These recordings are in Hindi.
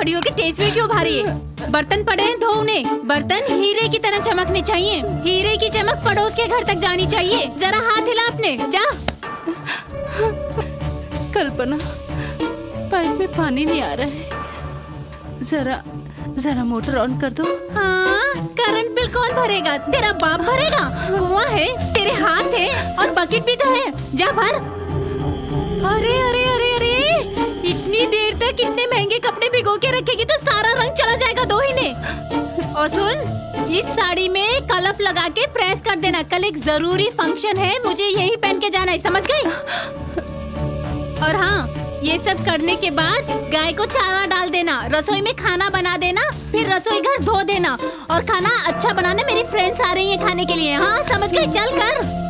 खड़ी होकर टेस्ट में क्यों भारी है? बर्तन पड़े हैं, धो उन्हें। बर्तन हीरे की तरह चमकने चाहिए। हीरे की चमक पड़ोस के घर तक जानी चाहिए। जरा हाथ हिला अपने, जा। कल्पना, पाइप में पानी नहीं आ रहा है, जरा मोटर ऑन कर दो। हाँ, करंट बिल कौन भरेगा? तेरा बाप भरेगा। कुआं है, तेरे हाथ है और बकेट भी तो है, जा भर। अरे अरे अरे अरे, इतनी देर तक इतने महंगे कपड़े भिगो के रखेगी तो सारा रंग चला जाएगा दो ही ने। और सुन, इस साड़ी में कलफ लगा के प्रेस कर देना। कल एक जरूरी फंक्शन है, मुझे यही पहन के जाना है, समझ गई? और हाँ, ये सब करने के बाद गाय को चारा डाल देना, रसोई में खाना बना देना, फिर रसोई घर धो देना और खाना अच्छा बनाना। मेरी फ्रेंड्स आ रही हैं खाने के लिए। हाँ, समझ गई? चल कर।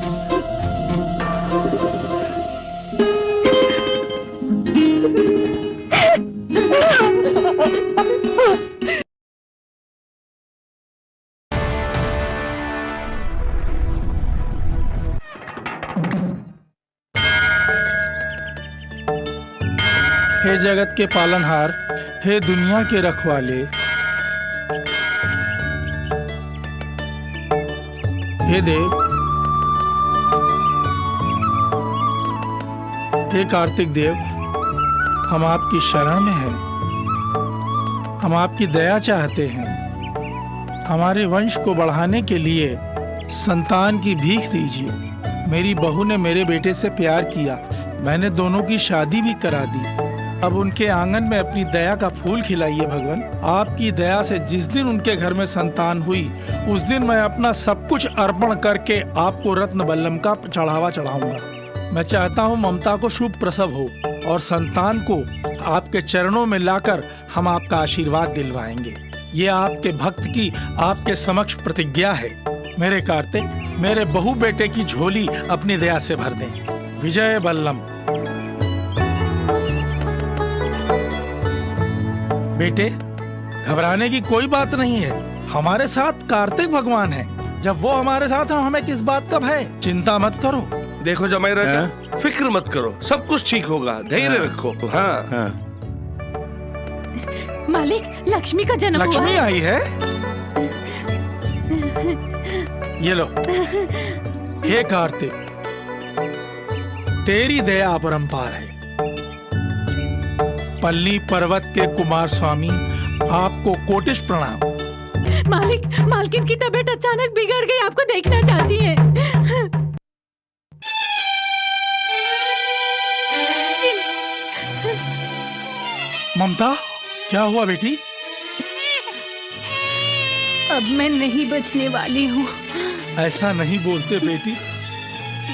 हे जगत के पालनहार, हे दुनिया के रखवाले, हे देव, हे कार्तिक देव, हम आपकी शरण में हैं। हम आपकी दया चाहते हैं। हमारे वंश को बढ़ाने के लिए संतान की भीख दीजिए। मेरी बहू ने मेरे बेटे से प्यार किया, मैंने दोनों की शादी भी करा दी। अब उनके आंगन में अपनी दया का फूल खिलाइए भगवान। आपकी दया से जिस दिन उनके घर में संतान हुई, उस दिन मैं अपना सब कुछ अर्पण करके आपको रत्न बल्लम का चढ़ावा चढ़ाऊंगा। मैं चाहता हूँ ममता को शुभ प्रसव हो और संतान को आपके चरणों में लाकर हम आपका आशीर्वाद दिलवाएंगे। ये आपके भक्त की आपके समक्ष प्रतिज्ञा है। मेरे कार्तिक, मेरे बहू बेटे की झोली अपनी दया से भर दें। विजय बल्लम। बेटे, घबराने की कोई बात नहीं है। हमारे साथ कार्तिक भगवान है। जब वो हमारे साथ हैं, हमें किस बात का भय? चिंता मत करो। देखो जमाई राजा, फिक्र मत करो, सब कुछ ठीक होगा, धैर्य रखो। हाँ। मालिक, लक्ष्मी का जन्म हुआ। लक्ष्मी आई है? ये लो। हे कार्तिक, तेरी दया अपरंपार है। पल्ली पर्वत के कुमार स्वामी, आपको कोटिश प्रणाम। मालिक, मालकिन की तबीयत अचानक बिगड़ गई, आपको देखना चाहती है। ममता, क्या हुआ बेटी? अब मैं नहीं बचने वाली हूँ। ऐसा नहीं बोलते बेटी।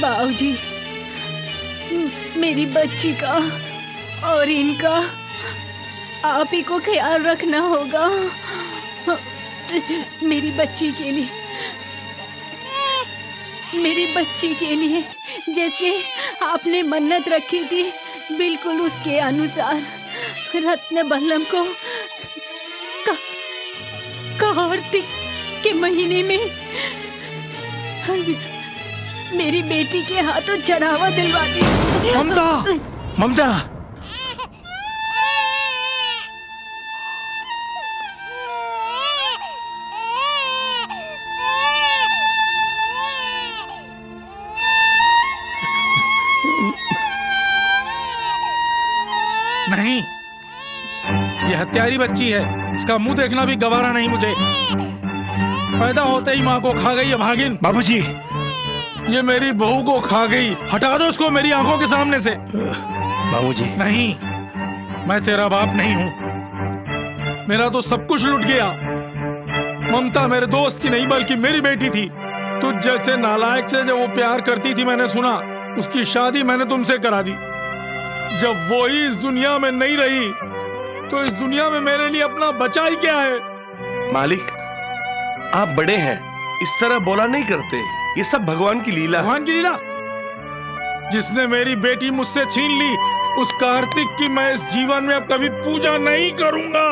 बाबूजी, मेरी बच्ची का और इनका आप ही को ख्याल रखना होगा। मेरी बच्ची के लिए, मेरी बच्ची के लिए जैसे आपने मन्नत रखी थी, बिल्कुल उसके अनुसार रत्न बल्लम को कार्तिक के महीने में मेरी बेटी के हाथों चढ़ावा दिलवा दी। ममता, ममता, नहीं, ये हत्यारी बच्ची है। इसका मुंह देखना भी गवारा नहीं मुझे। पैदा होते ही माँ को खा गई है भागिन। बाबूजी, ये मेरी बहू को खा गई। हटा दो उसको मेरी आंखों के सामने से। बाबूजी, नहीं, मैं तेरा बाप नहीं हूँ। मेरा तो सब कुछ लुट गया। ममता मेरे दोस्त की नहीं बल्कि मेरी बेटी थी। तुझ जैसे नालायक से जब वो प्यार करती थी, मैंने सुना, उसकी शादी मैंने तुमसे करा दी। जब वो ही इस दुनिया में नहीं रही तो इस दुनिया में मेरे लिए अपना बचा ही क्या है? मालिक, आप बड़े हैं, इस तरह बोला नहीं करते। ये सब भगवान की लीला। भगवान की लीला? जिसने मेरी बेटी मुझसे छीन ली, उस कार्तिक की मैं इस जीवन में अब कभी पूजा नहीं करूंगा।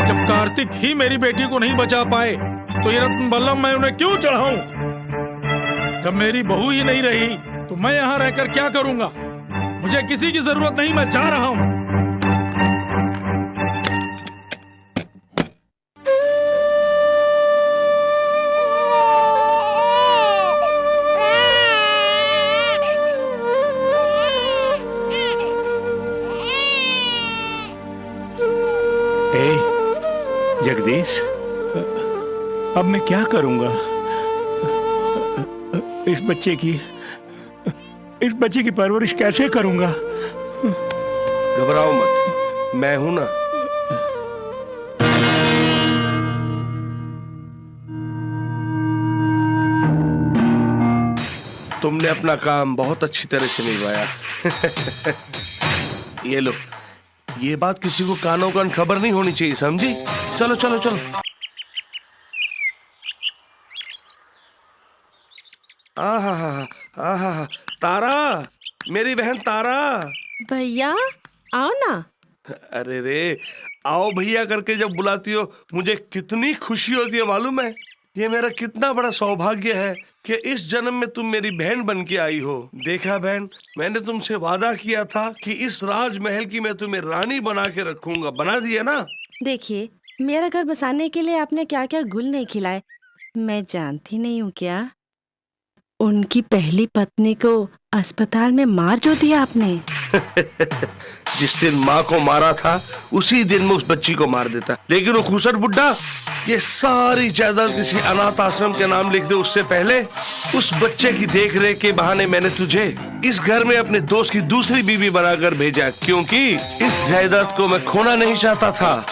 जब कार्तिक ही मेरी बेटी को नहीं बचा पाए तो ये रत्न बल्लम मैं उन्हें क्यों चढ़ाऊं? जब मेरी बहू ही नहीं रही तो मैं यहाँ रहकर क्या करूंगा? मुझे किसी की जरूरत नहीं, मैं जा रहा हूँ। जगदीश, अब मैं क्या करूंगा? इस बच्चे की परवरिश कैसे करूंगा? घबराओ मत, मैं हूं ना। तुमने अपना काम बहुत अच्छी तरह से निभाया। ये लो, ये बात किसी को कानों कान खबर नहीं होनी चाहिए, समझी? चलो चलो चलो। आहा, तारा, मेरी बहन तारा। भैया आओ ना। अरे रे, आओ भैया करके जब बुलाती हो मुझे कितनी खुशी होती है मालूम है। ये मेरा कितना बड़ा सौभाग्य है कि इस जन्म में तुम मेरी बहन बन के आई हो। देखा बहन, मैंने तुमसे वादा किया था कि इस राजमहल की मैं तुम्हें रानी बना के रखूंगा, बना दिया ना। देखिए, मेरा घर बसाने के लिए आपने क्या क्या गुल नहीं खिलाए, मैं जानती नहीं हूँ क्या? उनकी पहली पत्नी को अस्पताल में मार जो दिया आपने। जिस दिन माँ को मारा था उसी दिन मैं उस बच्ची को मार देता, लेकिन वो खूसर बुड्ढा ये सारी जायदाद किसी अनाथ आश्रम के नाम लिख दे उससे पहले उस बच्चे की देख रेख के बहाने मैंने तुझे इस घर में अपने दोस्त की दूसरी बीवी बनाकर भेजा, क्योंकि इस जायदाद को मैं खोना नहीं चाहता था।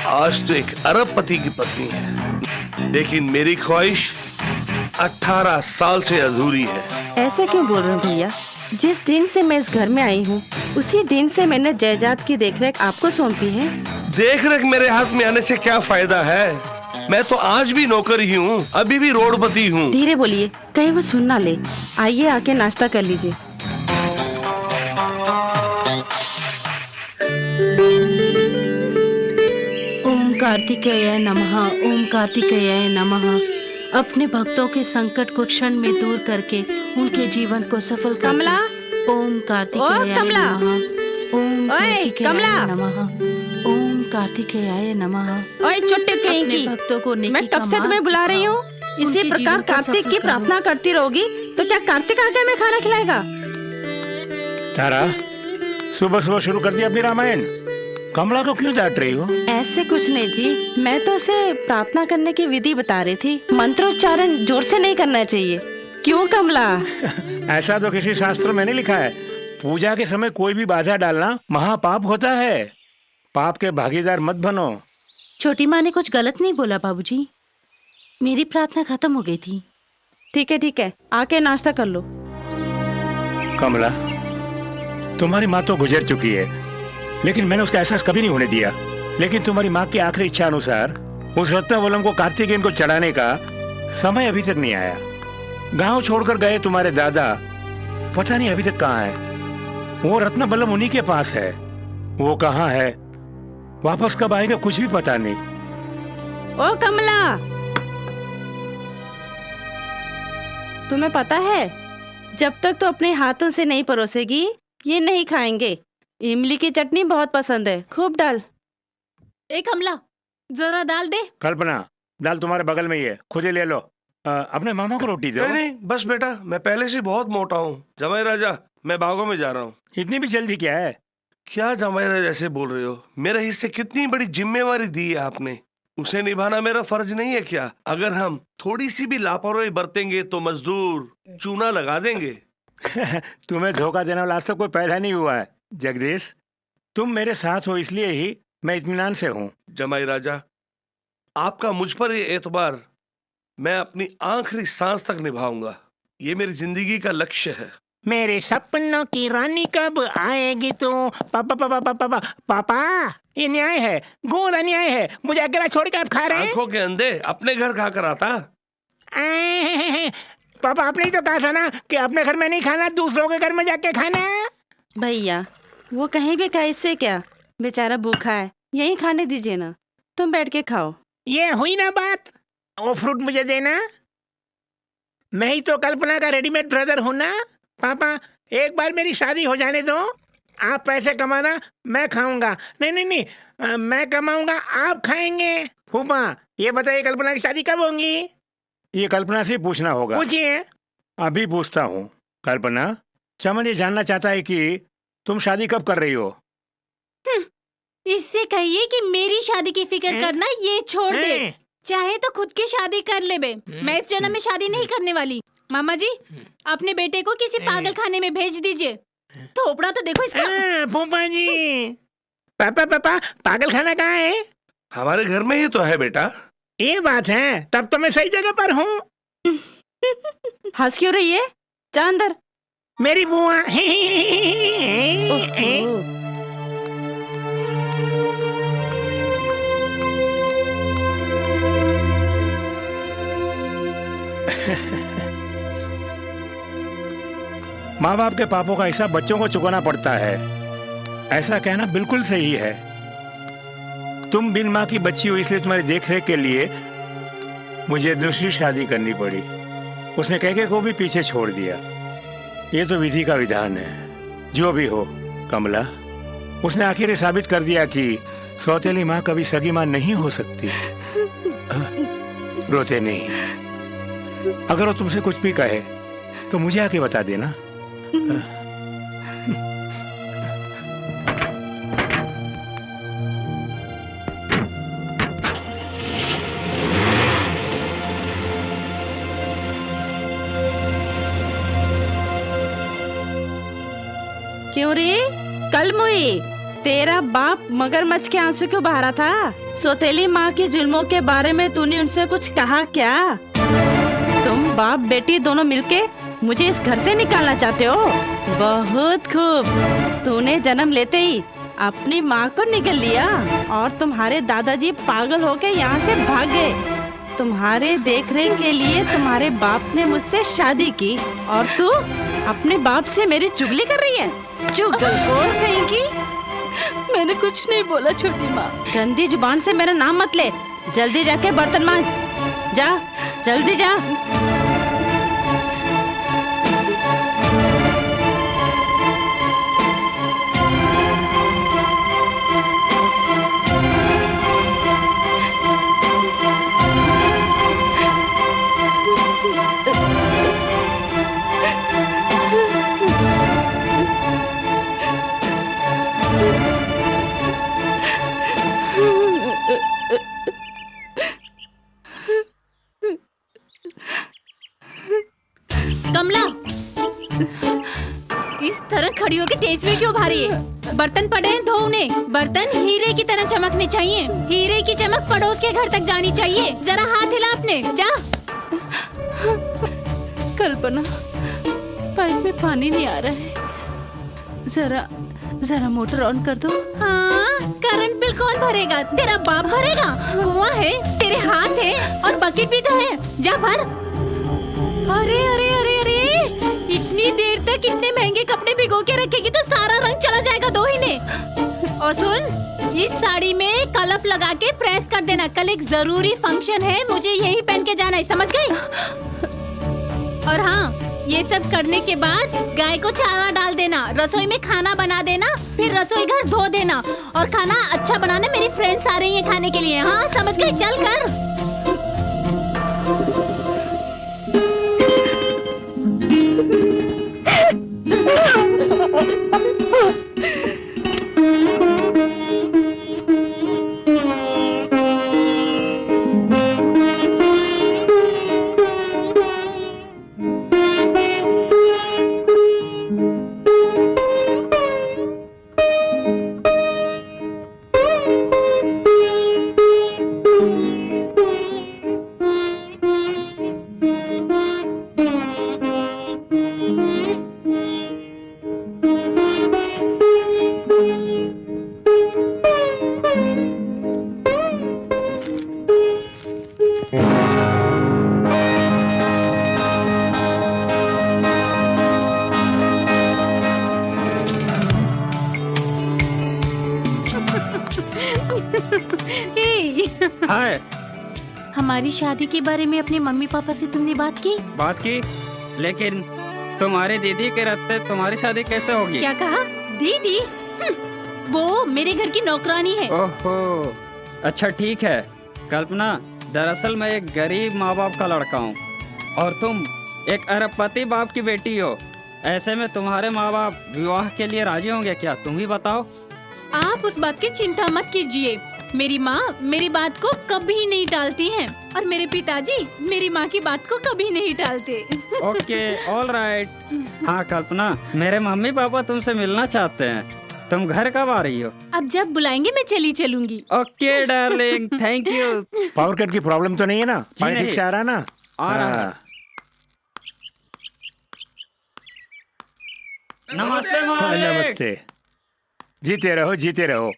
आज तो एक अरबपति की पत्नी है, लेकिन मेरी ख्वाहिश 18 साल से अधूरी है। ऐसे क्यों बोल रहे हैं भैया? जिस दिन से मैं इस घर में आई हूँ उसी दिन से मैंने जायदाद की देखरेख आपको सौंपी है। देखरेख मेरे हाथ में आने से क्या फायदा है? मैं तो आज भी नौकर ही हूँ, अभी भी रोडपति हूँ। धीरे बोलिए, कहीं वो सुन ना ले। आइए आके नाश्ता कर लीजिए। ओम कार्तिकेय नमः, ओम कार्तिकेय नमः। अपने भक्तों के संकट को क्षण में दूर करके उनके जीवन को सफल कर। कमला, ओम कार्तिकेय नमः, ओम कार्तिकेय नमः, ओम कार्तिकेय नमः। ओए चुट्टे कहीं की, भक्तों को मैं कब से तुम्हें बुला रही हूँ। इसी प्रकार कार्तिक की प्रार्थना करती रहोगी तो क्या कार्तिक आके हमें खाना खिलाएगा? तारा, सुबह सुबह शुरू कर दिया अपनी रामायण। कमला को क्यों डांट रही हो? ऐसे कुछ नहीं जी, मैं तो उसे प्रार्थना करने की विधि बता रही थी। मंत्रोच्चारण जोर से नहीं करना चाहिए। क्यों कमला? ऐसा तो किसी शास्त्र में नहीं लिखा है। पूजा के समय कोई भी बाधा डालना महापाप होता है। पाप के भागीदार मत बनो। छोटी माँ ने कुछ गलत नहीं बोला बाबूजी। मेरी प्रार्थना खत्म हो गई थी। ठीक है, आके नाश्ता कर लो। कमला, तुम्हारी माँ तो गुजर चुकी है, लेकिन मैंने उसका एहसास कभी नहीं होने दिया। लेकिन तुम्हारी माँ की आखिरी इच्छा अनुसार उस रत्नावलम को कार्तिकेयन को चढ़ाने का समय अभी तक नहीं आया। गांव छोड़कर गए तुम्हारे दादा, पता नहीं अभी तक कहाँ है। वो रत्नावलम उन्हीं के पास है। वो कहाँ है, वापस कब आएगा, कुछ भी पता नहीं। ओ कमला, तुम्हें पता है जब तक तो अपने हाथों से नहीं परोसेगी ये नहीं खाएंगे। इमली की चटनी बहुत पसंद है, खूब डाल। ए कमला, जरा दाल दे। कल्पना, दाल तुम्हारे बगल में ही है, खुद ही ले लो। अपने मामा को रोटी दो। नहीं, बस बेटा, मैं पहले से बहुत मोटा हूँ। जमाई राजा, मैं बागों में जा रहा हूँ। इतनी भी जल्दी क्या है? क्या जमाई राजा ऐसे बोल रहे हो? मेरे हिस्से कितनी बड़ी जिम्मेवारी दी है आपने, उसे निभाना मेरा फर्ज नहीं है क्या? अगर हम थोड़ी सी भी लापरवाही बरतेंगे तो मजदूर चूना लगा देंगे। तुम्हें धोखा देने वाला आज तक कोई पैदा नहीं हुआ है जगदीश। तुम मेरे साथ हो इसलिए ही मैं इत्मीनान से हूँ। जमाई राजा, आपका मुझ पर ये एतबार मैं अपनी आखिरी सांस तक निभाऊंगा। ये मेरी जिंदगी का लक्ष्य है। मेरे सपनों की रानी कब आएगी तू? पापा पापा पापा पापा पापा, ये न्याय है, घोर अन्याय है। मुझे अकेला छोड़ के आप खा रहे हैं? आंखों के अंधे अपने घर खा कर आता। पापा, आपने ही तो कहा था ना कि अपने घर में नहीं खाना, दूसरों के घर में जाके खाना। भैया, वो कहीं भी खाए, इससे क्या? बेचारा भूखा है, यहीं खाने दीजिए ना। तुम बैठ के खाओ। ये हुई ना बात। वो फ्रूट मुझे देना, मैं ही तो कल्पना का रेडीमेड ब्रदर हूँ ना। पापा, एक बार मेरी शादी हो जाने दो। आप पैसे कमाना, मैं खाऊंगा। नहीं नहीं नहीं, मैं कमाऊंगा, आप खाएंगे। फूफा ये बताइए कल्पना की शादी कब होगी? ये कल्पना से पूछना होगा। पूछिए। अभी पूछता हूँ। कल्पना, चमन ये जानना चाहता है कि तुम शादी कब कर रही हो? इससे कहिए कि मेरी शादी की फिक्र करना ये छोड़ दे। चाहे तो खुद की शादी कर ले बे। मैं इस जन्म में शादी नहीं करने वाली। मामा जी, अपने बेटे को किसी पागल खाने में भेज दीजिए। थोपड़ा तो देखो इसका। फूफा जी, पापा पापा पागल खाना कहाँ है? हमारे घर में ही तो है बेटा। ये बात है, तब तो मैं सही जगह पर हूँ। हंस क्यों रही है? जा अंदर। मेरी बुआ। माँ बाप के पापों का हिसाब बच्चों को चुकाना पड़ता है, ऐसा कहना बिल्कुल सही है। तुम बिन माँ की बच्ची हो, इसलिए तुम्हारी देखरेख के लिए मुझे दूसरी शादी करनी पड़ी। उसने कहके को भी पीछे छोड़ दिया। ये तो विधि का विधान है। जो भी हो कमला, उसने आखिर ये साबित कर दिया कि सौतेली माँ कभी सगी माँ नहीं हो सकती। रोते नहीं। अगर वो तुमसे कुछ भी कहे तो मुझे आके बता देना। क्यों रे? कल मुई तेरा बाप मगरमच्छ के आंसू क्यों बहा रहा था? सौतेली माँ के जुल्मों के बारे में तूने उनसे कुछ कहा क्या? तुम बाप बेटी दोनों मिलके मुझे इस घर से निकालना चाहते हो? बहुत खूब। तूने जन्म लेते ही अपनी माँ को निगल लिया और तुम्हारे दादाजी पागल होके यहाँ से भाग गए। तुम्हारे देखरेख के लिए तुम्हारे बाप ने मुझसे शादी की और तू अपने बाप से मेरी चुगली कर रही है? चुगलखोर कहेंगी। मैंने कुछ नहीं बोला छोटी माँ। गंदी जुबान से मेरा नाम मत ले। जल्दी जाके बर्तन मांज। जा, जल्दी जा। कमला, इस तरह खड़ी होकर टेज में क्यों भारी है? बर्तन पड़े हैं, धो उन्हें। बर्तन हीरे की तरह चमकने चाहिए। हीरे की चमक पड़ोस के घर तक जानी चाहिए। जरा हाथ हिला अपने, जा। कल्पना, पाइप में पानी नहीं आ रहा है। जरा मोटर ऑन कर दो। हाँ, करंट बिल कौन भरेगा? तेरा बाप भरेगा। कुआं है, तेरे हाथ है और बकेट भी तो है। जा भर। अरे अरे अरे अरे, इतनी देर तक इतने महंगे कपड़े भिगो के रखेगी तो सारा रंग चला जाएगा दो ही ने। और सुन, इस साड़ी में कलफ लगा के प्रेस कर देना। कल एक जरूरी फंक्शन है, मुझे यही पहन के जाना है, समझ गई? और हाँ, ये सब करने के बाद गाय को चारा डाल देना, रसोई में खाना बना देना, फिर रसोई घर धो देना और खाना अच्छा बनाना। मेरी फ्रेंड्स आ रही हैं खाने के लिए। हाँ, समझ गई? चल कर। हाय। हमारी शादी के बारे में अपने मम्मी पापा से तुमने बात की? बात की, लेकिन तुम्हारी दीदी के रहते तुम्हारी शादी कैसे होगी? क्या कहा? दीदी? वो मेरे घर की नौकरानी है। ओहो, अच्छा ठीक है। कल्पना, दरअसल मैं एक गरीब माँ बाप का लड़का हूँ और तुम एक अरबपति बाप की बेटी हो। ऐसे में तुम्हारे माँ बाप विवाह के लिए राजी होंगे क्या? तुम ही बताओ। आप उस बात की चिंता मत कीजिए। मेरी माँ मेरी बात को कभी नहीं टालती हैं और मेरे पिताजी मेरी माँ की बात को कभी नहीं टालते। Okay, all right. हाँ कल्पना, मेरे मम्मी पापा तुमसे मिलना चाहते हैं। तुम घर कब आ रही हो? अब जब बुलाएंगे मैं चली चलूंगी। Okay darling, thank you. Power cut की प्रॉब्लम तो नहीं है ना? पानी नहीं। ठीक से आ रहा ना? आ रहा है। हाँ। नमस्ते मालिक। नमस्ते। जीते रहो, जीते रहो।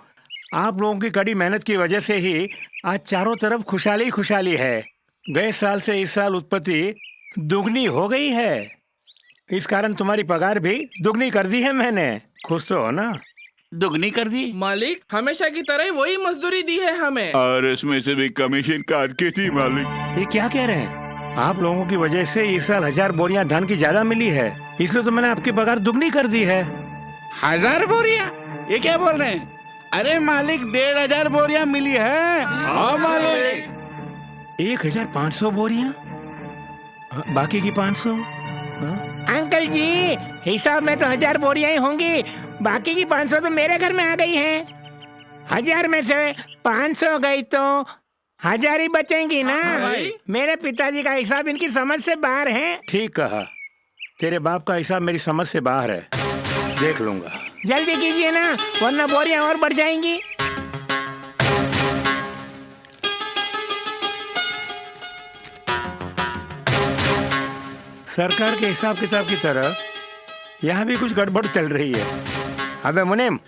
आप लोगों की कड़ी मेहनत की वजह से ही आज चारों तरफ खुशहाली खुशहाली है। गए साल से इस साल उत्पत्ति दुगनी हो गई है। इस कारण तुम्हारी पगार भी दुगनी कर दी है मैंने। खुश तो हो ना? दुगनी कर दी? मालिक, हमेशा की तरह वही मजदूरी दी है हमें। और इसमें से भी कमीशन काट के थी मालिक। ये क्या कह रहे हैं? आप लोगों की वजह से इस साल 1000 बोरियां धान की ज्यादा मिली है, इसलिए तो मैंने आपकी पगार दुगनी कर दी है। 1000 बोरियां? ये क्या बोल रहे हैं? अरे मालिक, 1500 बोरियां मिली है। हाँ मालिक। 1500 बोरियां? बाकी की 500? अंकल जी, हिसाब में तो 1000 बोरियां ही होंगी, बाकी की 500 तो मेरे घर में आ गई हैं। 1000 में से 500 गई तो 1000 ही बचेंगी ना। मेरे पिताजी का हिसाब इनकी समझ से बाहर है। ठीक कहा। तेरे बाप का हिसाब मेरी समझ से बाहर है, देख लूंगा। जल्दी कीजिए ना, वरना बोरियां और बढ़ जाएंगी। सरकार के हिसाब किताब की तरह यहाँ भी कुछ गड़बड़ चल रही है। अबे मुनीम,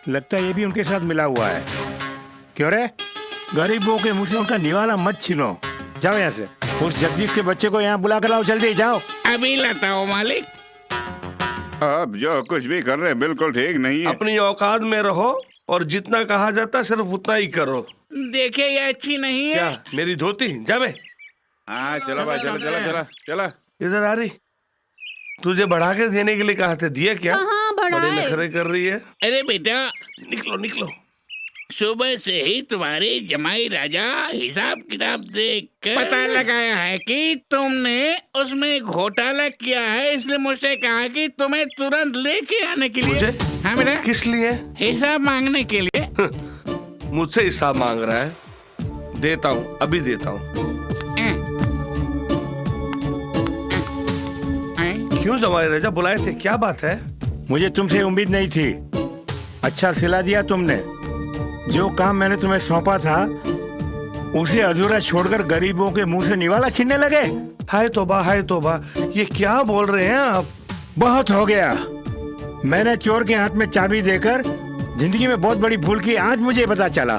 लगता है ये भी उनके साथ मिला हुआ है। क्यों रे? गरीबों के मुंह से उनका निवाला मत छीनो। जाओ यहाँ से। उस जगदीश के बच्चे को यहाँ बुला कर लाओ, जल्दी जाओ। अभी लाता हूँ मालिक। आप जो कुछ भी कर रहे हैं बिल्कुल ठीक नहीं है। अपनी औकात में रहो और जितना कहा जाता सिर्फ उतना ही करो। देखिए, ये अच्छी नहीं है। क्या मेरी धोती? जा बे। हाँ चलो भाई, चलो चलो चलो चलो। इधर आ रही। तुझे बढ़ा के देने के लिए कहा था, दिया क्या? हाँ, बड़े बढ़ाए। नखरे कर रही है। अरे बेटा, निकलो निकलो। सुबह से ही तुम्हारे जमाई राजा हिसाब किताब देख कर पता लगाया है कि तुमने उसमें घोटाला किया है, इसलिए मुझसे कहा कि तुम्हें तुरंत लेके आने के लिए। मुझे? हाँ बेटा। किस लिए? हिसाब मांगने के लिए। मुझसे हिसाब मांग रहा है? देता हूँ, अभी देता हूँ। क्यों जमाई राजा बुलाए थे? क्या बात है? मुझे तुमसे उम्मीद नहीं थी। अच्छा सिला दिया तुमने। जो काम मैंने तुम्हें सौंपा था उसे अधूरा छोड़कर गरीबों के मुंह से निवाला छीनने लगे। हाय तौबा, हाय तौबा, ये क्या बोल रहे हैं आप? बहुत हो गया। मैंने चोर के हाथ में चाबी देकर जिंदगी में बहुत बड़ी भूल की, आज मुझे पता चला।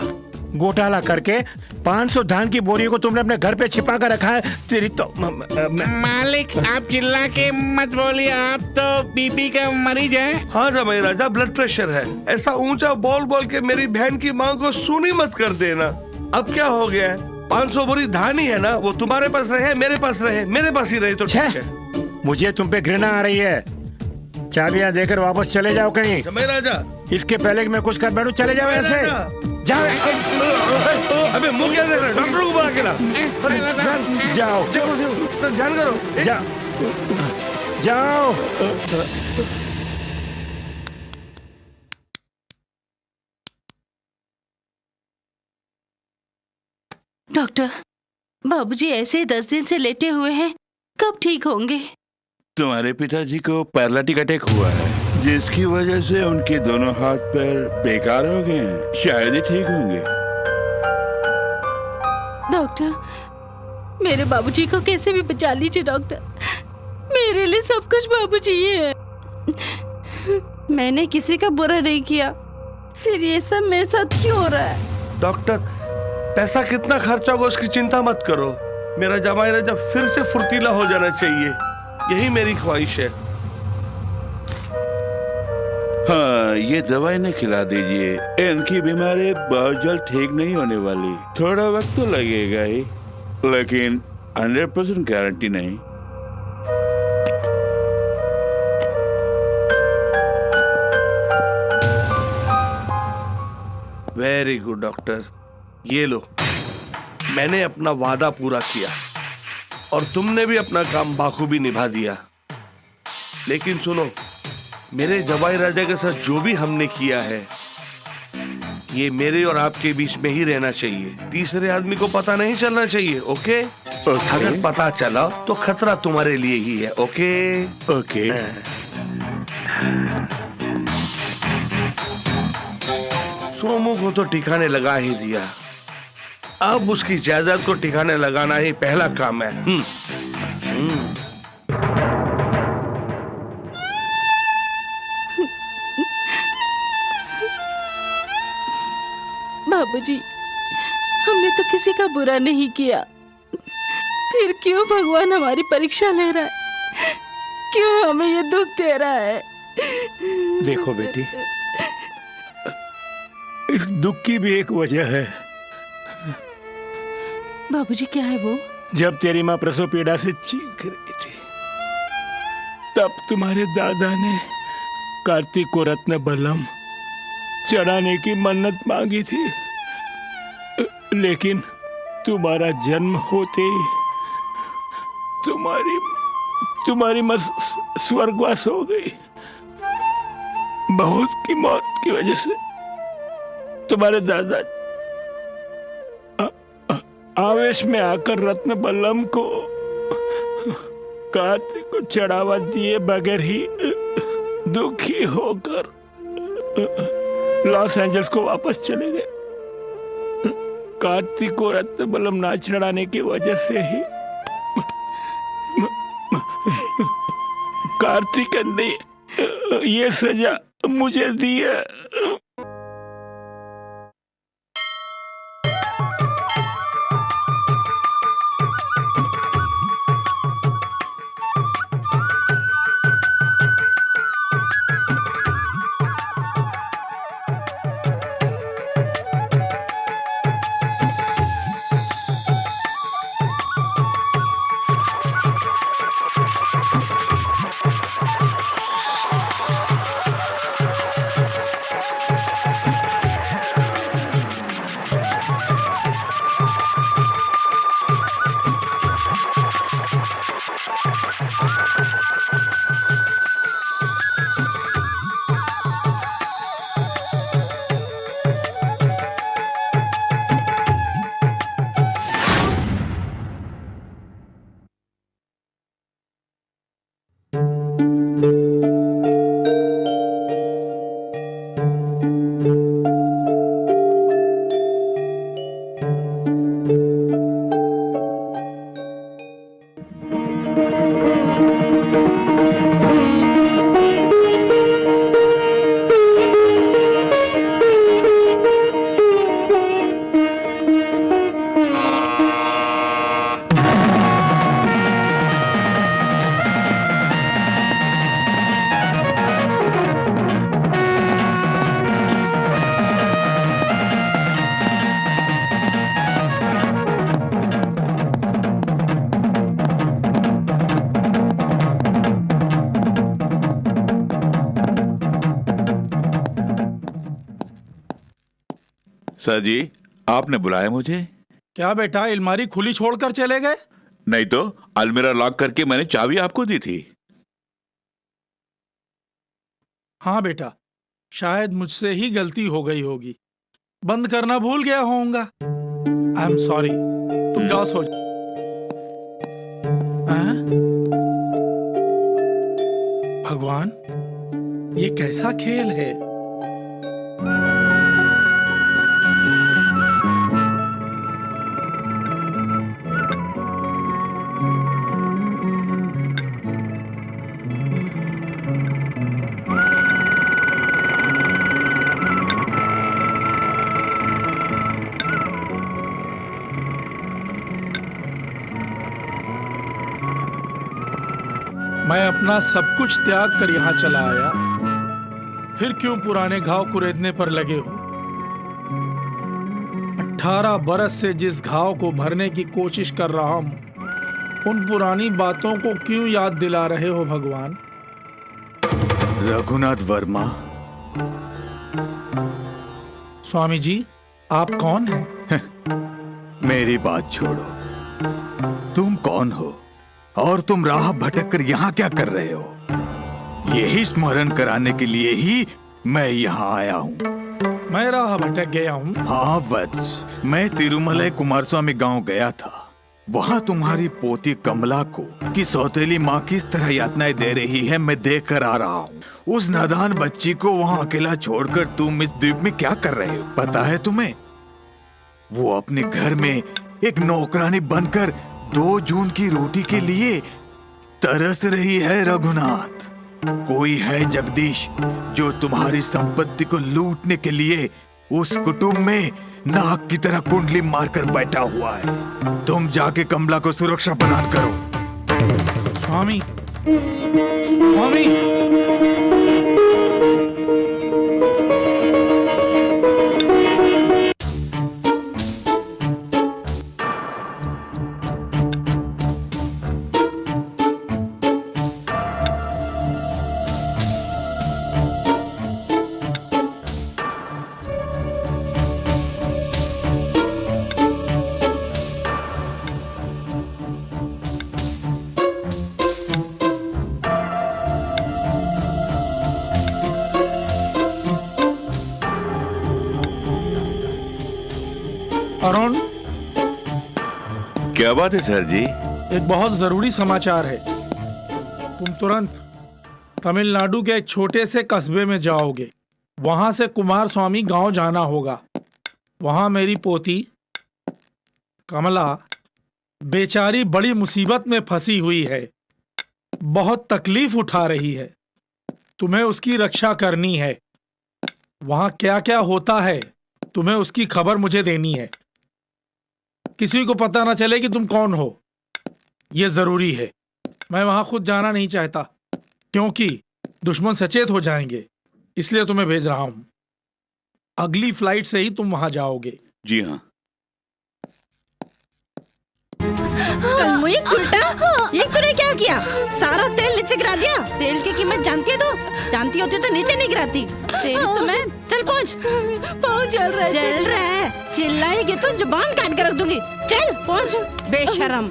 घोटाला करके 500 धान की बोरियों को तुमने अपने घर पे छिपा कर रखा है। तेरी तो मालिक, आप चिल्ला के मत बोलिए, आप तो बीपी का मरीज है। हाँ जमाई राजा, ब्लड प्रेशर है। ऐसा ऊंचा बोल बोल के मेरी बहन की माँ को सुनी मत कर देना। अब क्या हो गया है? 500 बोरी धान ही है ना, वो तुम्हारे पास रहे, मेरे पास रहे, मेरे पास ही रहे तो ठीक है। मुझे तुम पे घृणा आ रही है। चाबियां देकर वापस चले जाओ कहीं। जमाई राजा, इसके पहले कि मैं कुछ कर बैठूं, चले जाओ ऐसे। जाओ। अबे मुंह क्या देख रहे? डॉक्टर को बुला के ला। जाओ ध्यान करो। जाओ। डॉक्टर, बाबूजी ऐसे ही 10 दिन से लेटे हुए हैं, कब ठीक होंगे? तुम्हारे पिताजी को पैरालिटिक अटैक हुआ है, जिसकी वजह से उनके दोनों हाथ पैर बेकार हो गए हैं। शायद ही ठीक होंगे। डॉक्टर, मेरे बाबूजी को कैसे भी बचा लीजिए डॉक्टर। मेरे लिए सब कुछ बाबूजी ही है। मैंने किसी का बुरा नहीं किया, फिर ये सब मेरे साथ क्यों हो रहा है? डॉक्टर, पैसा कितना खर्चा होगा उसकी चिंता मत करो। मेरा जमाई राजा फिर से फुर्तीला हो जाना चाहिए, यही मेरी ख्वाहिश है। हाँ, ये दवाई न खिला दीजिए। इनकी बीमारी बहुत जल्द ठीक नहीं होने वाली। थोड़ा वक्त तो लगेगा ही, लेकिन 100% गारंटी नहीं। Very good doctor. ये लो, मैंने अपना वादा पूरा किया और तुमने भी अपना काम बाखूबी निभा दिया। लेकिन सुनो, मेरे जवाई राजा के साथ जो भी हमने किया है ये मेरे और आपके बीच में ही रहना चाहिए। तीसरे आदमी को पता नहीं चलना चाहिए। ओके? अगर पता चला तो खतरा तुम्हारे लिए ही है। ओके? ओके। सोमू को तो ठिकाने लगा ही दिया, अब उसकी जायदाद को ठिकाने लगाना ही पहला काम है। बाबूजी, हमने तो किसी का बुरा नहीं किया, फिर क्यों भगवान हमारी परीक्षा ले रहा है? क्यों हमें ये दुख दे रहा है? देखो बेटी, इस दुख की भी एक वजह है। बाबूजी, क्या है वो? जब तेरी माँ प्रसव पीड़ा से चीख रही थी, तब तुम्हारे दादा ने कार्तिक को रत्न बलम चढ़ाने की मन्नत मांगी थी, लेकिन तुम्हारा जन्म होते ही तुम्हारी माँ स्वर्गवास हो गई। बहुत की मौत की वजह से तुम्हारे दादा आवेश में आकर रत्न बल्लम को कार्तिक को चढ़ावा दिए बगैर ही दुखी होकर लॉस एंजल्स को वापस चले गए। कार्तिक को रत्न बल्लम ना चढ़ाने की वजह से ही कार्तिक ने ये सजा मुझे दी है। सर जी, आपने बुलाया मुझे? क्या बेटा, अलमारी खुली छोड़कर चले गए? नहीं तो, अलमीरा लॉक करके मैंने चाबी आपको दी थी। हाँ बेटा, शायद मुझसे ही गलती हो गई होगी, बंद करना भूल गया होऊंगा। I am sorry. तुम जाओ सो। भगवान, ये कैसा खेल है? मैं अपना सब कुछ त्याग कर यहाँ चला आया, फिर क्यों पुराने घाव कुरेदने पर लगे हो? 18 बरस से जिस घाव को भरने की कोशिश कर रहा हूं, उन पुरानी बातों को क्यों याद दिला रहे हो भगवान? रघुनाथ वर्मा, स्वामी जी, आप कौन हैं? मेरी बात छोड़ो। तुम कौन हो और तुम राह भटक कर यहाँ क्या कर रहे हो? यही स्मरण कराने के लिए ही मैं यहाँ आया हूँ। मैं राह भटक गया हूँ? हाँ वत्स, मैं तिरुमलाई कुमारस्वामी गांव गया था। वहाँ तुम्हारी पोती कमला को कि सौतेली माँ किस तरह यातनाएं दे रही है मैं देख कर आ रहा हूँ। उस नादान बच्ची को वहाँ अकेला छोड़कर तुम इस द्वीप में क्या कर रहे हो पता है तुम्हें? वो अपने घर में एक नौकरानी बनकर 2 जून की रोटी के लिए तरस रही है। रघुनाथ, कोई है जगदीश जो तुम्हारी संपत्ति को लूटने के लिए उस कुटुंब में नाग की तरह कुंडली मारकर बैठा हुआ है। तुम जाके कमला को सुरक्षा प्रदान करो। स्वामी, स्वामी, अरुण, क्या बात है सर जी? एक बहुत जरूरी समाचार है। तुम तुरंत तमिलनाडु के एक छोटे से कस्बे में जाओगे। वहां से कुमार स्वामी गांव जाना होगा। वहां मेरी पोती कमला बेचारी बड़ी मुसीबत में फंसी हुई है, बहुत तकलीफ उठा रही है। तुम्हें उसकी रक्षा करनी है। वहां क्या क्या होता है तुम्हें उसकी खबर मुझे देनी है। किसी को पता ना चले कि तुम कौन हो, यह जरूरी है। मैं वहां खुद जाना नहीं चाहता क्योंकि दुश्मन सचेत हो जाएंगे, इसलिए तुम्हें भेज रहा हूं। अगली फ्लाइट से ही तुम वहां जाओगे। जी हाँ। कलमुई उल्टा, ये तूने क्या किया? सारा तेल नीचे गिरा दिया। तेल की कीमत जानती है तो? जानती होती तो नीचे नहीं गिराती। तेल तुम्हें, चल पहुँच। पाँव जल रहा है। जल रहा है, चिल्लाएगी तो जुबान काट के रख दूंगी। चल पहुँच, बेशरम।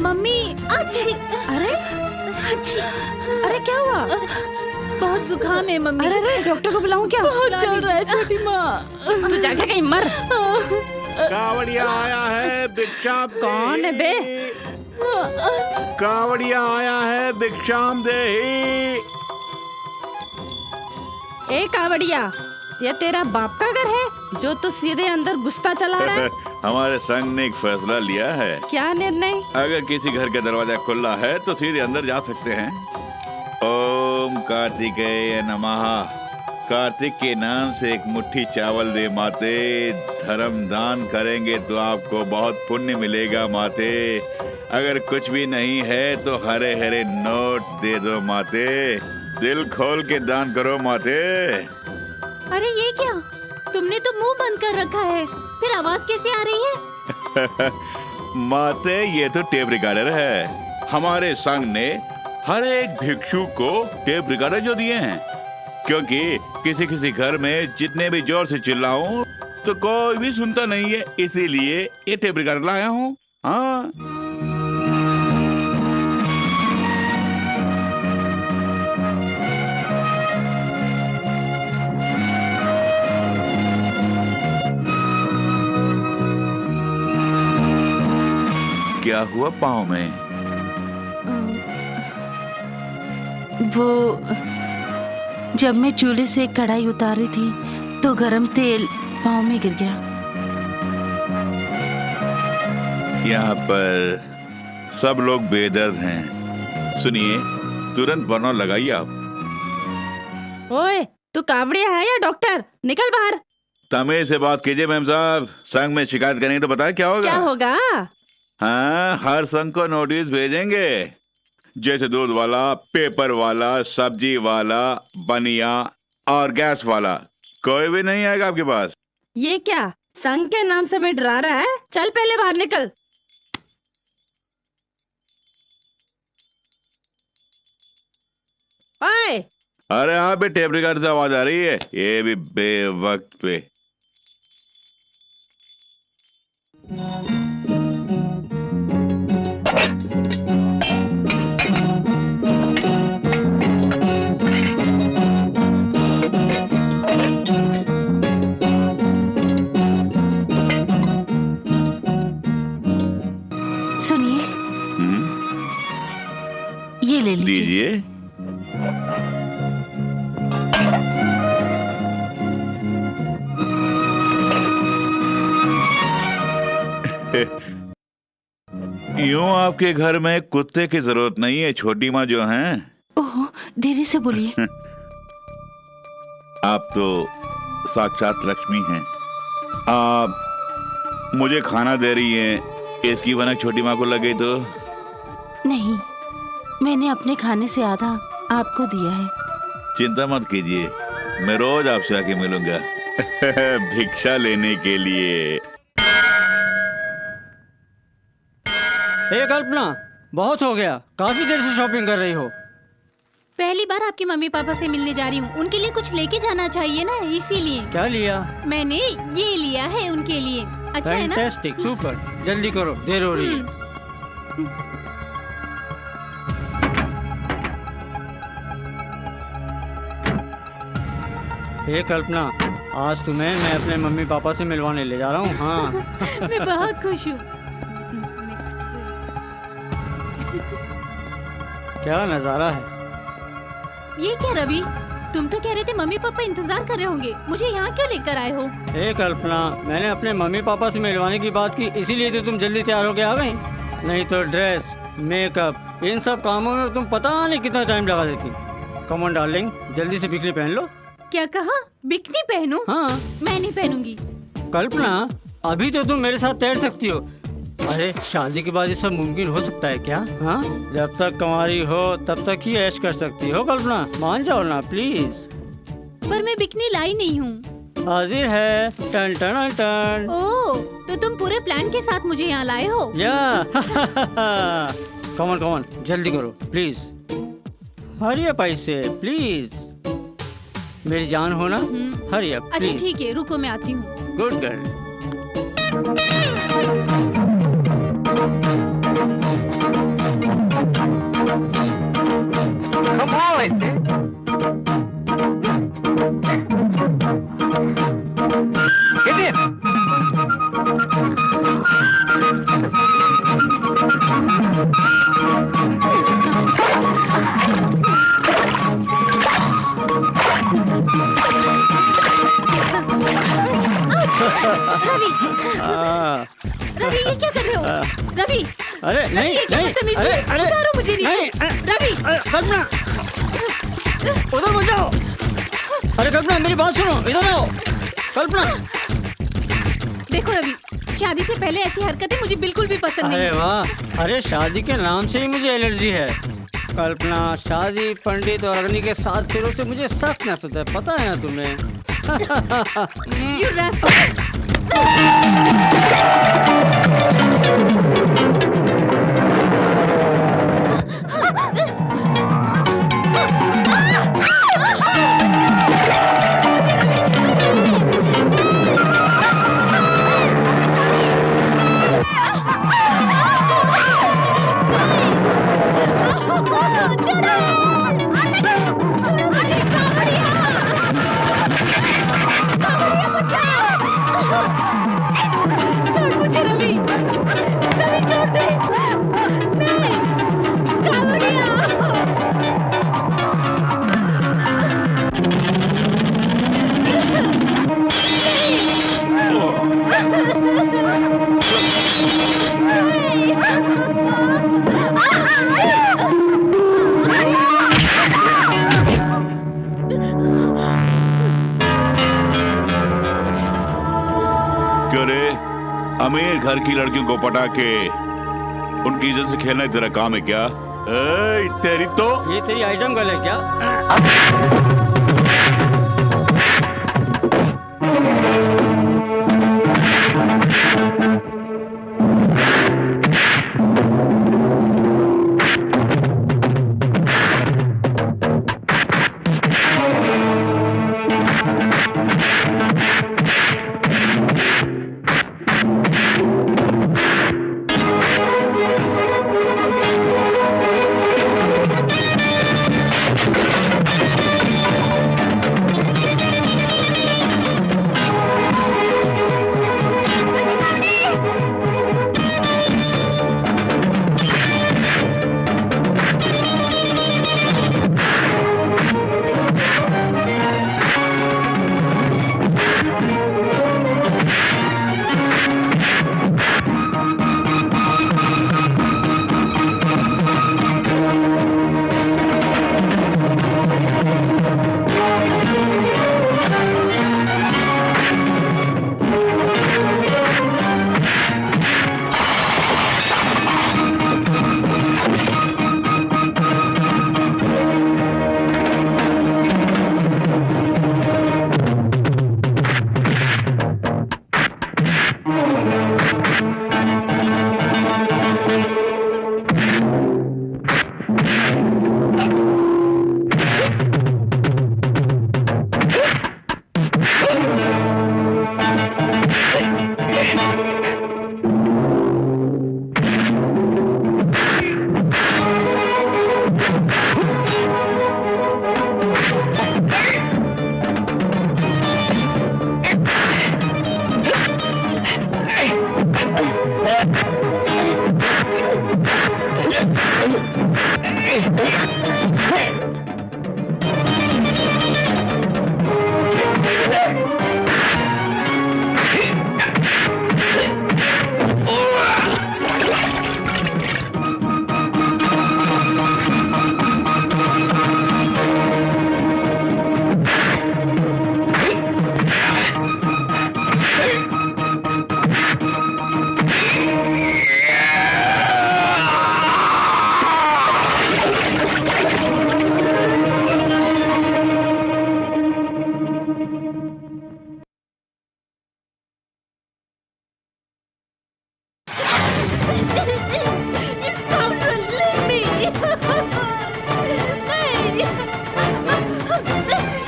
मम्मी, अच्छी। अरे अच्छी। अरे क्या हुआ? बहुत जुकाम है मम्मी। अरे डॉक्टर को बुलाऊं क्या? बहुत चल रहा है छोटी माँ। तू जाके कहीं मर। कावड़िया आया है भिक्षाम। कौन है बे? कावड़िया आया है भिक्षाम देही। ए कावड़िया, ये तेरा बाप का घर है जो तू सीधे अंदर घुसता चला रहा है? हमारे संघ ने एक फैसला लिया है। क्या निर्णय? अगर किसी घर का दरवाजा खुला है तो सीधे अंदर जा सकते हैं। ओम कार्तिकेय नमः। कार्तिक के नाम से एक मुट्ठी चावल दे माते। धर्म दान करेंगे तो आपको बहुत पुण्य मिलेगा माते। अगर कुछ भी नहीं है तो हरे हरे नोट दे दो माते। दिल खोल के दान करो माते। अरे ये क्या? तुमने तो मुंह बंद कर रखा है, फिर आवाज कैसे आ रही है? माते, ये तो टेप रिकॉर्डर है। हमारे संघ ने हर एक भिक्षु को टेप रिकॉर्डर जो दिए हैं, क्योंकि किसी किसी घर में जितने भी जोर से चिल्लाऊं तो कोई भी सुनता नहीं है, इसीलिए ये टेप रिकॉर्डर लाया हूँ। हाँ, क्या हुआ पाँव में? वो जब मैं चूल्हे से एक कढ़ाई उतारी थी तो गरम तेल पाँव में गिर गया। यहाँ पर सब लोग बेदर्द हैं। सुनिए, तुरंत बर्नर लगाइए आप। ओए, तू कावड़िया है या डॉक्टर? निकल बाहर। तमें से बात कीजिए मैम साहब। संघ में शिकायत करेंगे तो बताए क्या होगा? क्या होगा? हाँ, हर संघ को नोटिस भेजेंगे, जैसे दूध वाला, पेपर वाला, सब्जी वाला, बनिया और गैस वाला। कोई भी नहीं आएगा आपके पास। ये क्या संघ के नाम से मैं डरा रहा है? चल पहले बाहर निकल। ओए, अरे आप भी टेप रिकॉर्डर से आवाज आ रही है, ये भी बेवक्त पे। सुनिए, ये ले लीजिए। लीजिए। यूं आपके घर में कुत्ते की जरूरत नहीं है, छोटी माँ जो हैं। ओह, धीरे से बोलिए। आप तो साक्षात लक्ष्मी हैं। आप मुझे खाना दे रही हैं, इसकी भनक छोटी माँ को लगे तो? नहीं, मैंने अपने खाने से आधा आपको दिया है। चिंता मत कीजिए, मैं रोज आपसे आके मिलूंगा भिक्षा लेने के लिए। ए कल्पना, बहुत हो गया, काफी देर से शॉपिंग कर रही हो। पहली बार आपके मम्मी पापा से मिलने जा रही हूँ, उनके लिए कुछ लेके जाना चाहिए ना, इसीलिए। क्या लिया? मैंने ये लिया है उनके लिए। अच्छा है ना? Fantastic, super. जल्दी करो, देर हो रही है। हे कल्पना, आज तुम्हें मैं अपने मम्मी पापा से मिलवाने ले जा रहा हूँ। हाँ मैं बहुत खुश हूँ। क्या नजारा है। ये क्या रवि, तुम तो कह रहे थे मम्मी पापा इंतजार कर रहे होंगे, मुझे यहाँ क्यों लेकर आए हो? हे कल्पना, मैंने अपने मम्मी पापा से मिलवाने की बात की, इसीलिए तो तुम जल्दी तैयार होके आ गई। नहीं तो ड्रेस, मेकअप, इन सब कामों में तुम पता नहीं कितना टाइम लगा देती। कम ऑन डार्लिंग, जल्दी से बिकनी पहन लो। क्या कहा? बिकनी पहनूं? हाँ। मैं नहीं पहनूंगी। कल्पना, अभी तो तुम मेरे साथ तैर सकती हो। अरे शादी के बाद ये सब मुमकिन हो सकता है क्या? हाँ, जब तक कुंवारी हो तब तक ही ऐश कर सकती हो। कल्पना, मान जाओ ना प्लीज। पर मैं बिकनी लाई नहीं हूँ। हाजिर है। Ton ton ton. ओह, तो तुम पूरे प्लान के साथ मुझे यहाँ लाए हो? या कम ऑन, जल्दी करो प्लीज। हरी अप ऐसे प्लीज, मेरी जान हो ना। Hurry up. अच्छा ठीक है, रुको मैं आती हूँ। Good girl. Come on! Get in! Ravi, ये क्या कर रहे हो? रवि, अरे नहीं नहीं, अरे उतारो मुझे नीचे। रवि, कल्पना, उधर मत जाओ। अरे कल्पना, मेरी बात सुनो, इधर आओ। कल्पना, देखो रवि, शादी से पहले ऐसी हरकतें मुझे बिल्कुल भी पसंद नहीं। अरे वाह, अरे शादी के नाम से ही मुझे एलर्जी है। कल्पना, शादी पंडित और अग्नि के 7 फेरों से मुझे सख्त नफरत है, पता है ना तुम्हें? You rascal! छोड़ मुझे रवि, रवि छोड़ दे। नहीं, कावड़िया। क्यों रे, अमीर घर की लड़कियों को पटा के उनकी इज्जत से खेलना तेरा काम है क्या? तेरी तो ये तेरी आइटम गर्ल है क्या?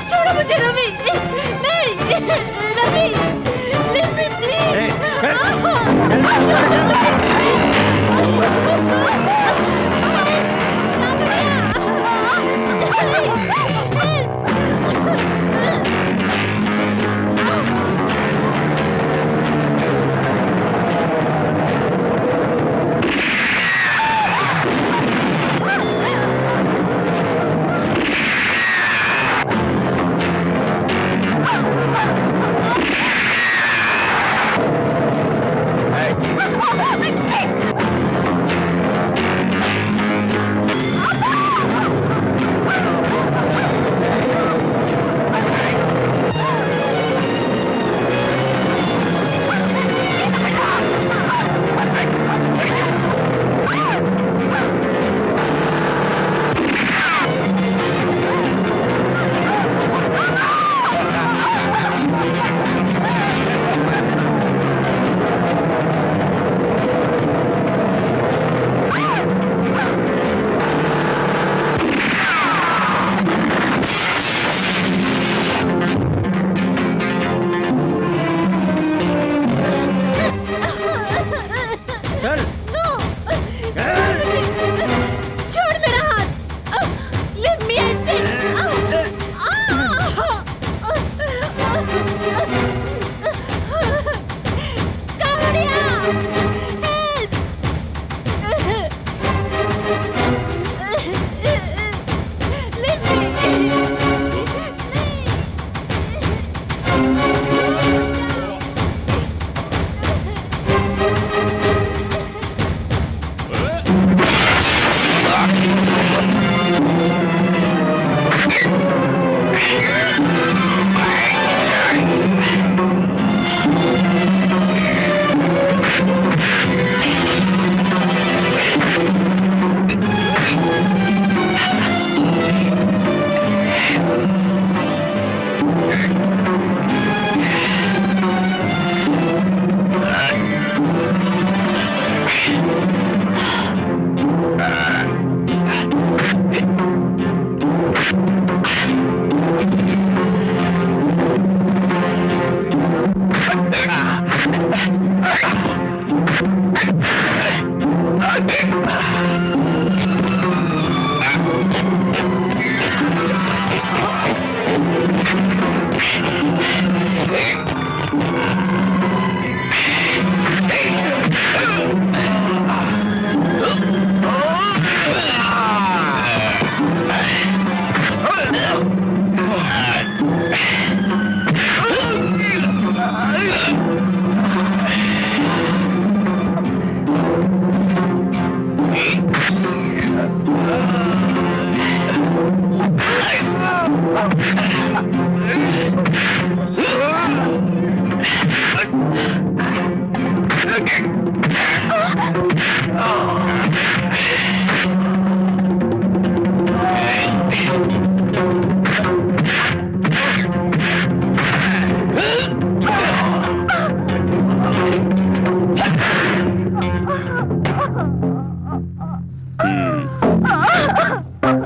छोड़ो मुझे रवि, नहीं रवि, leave me please।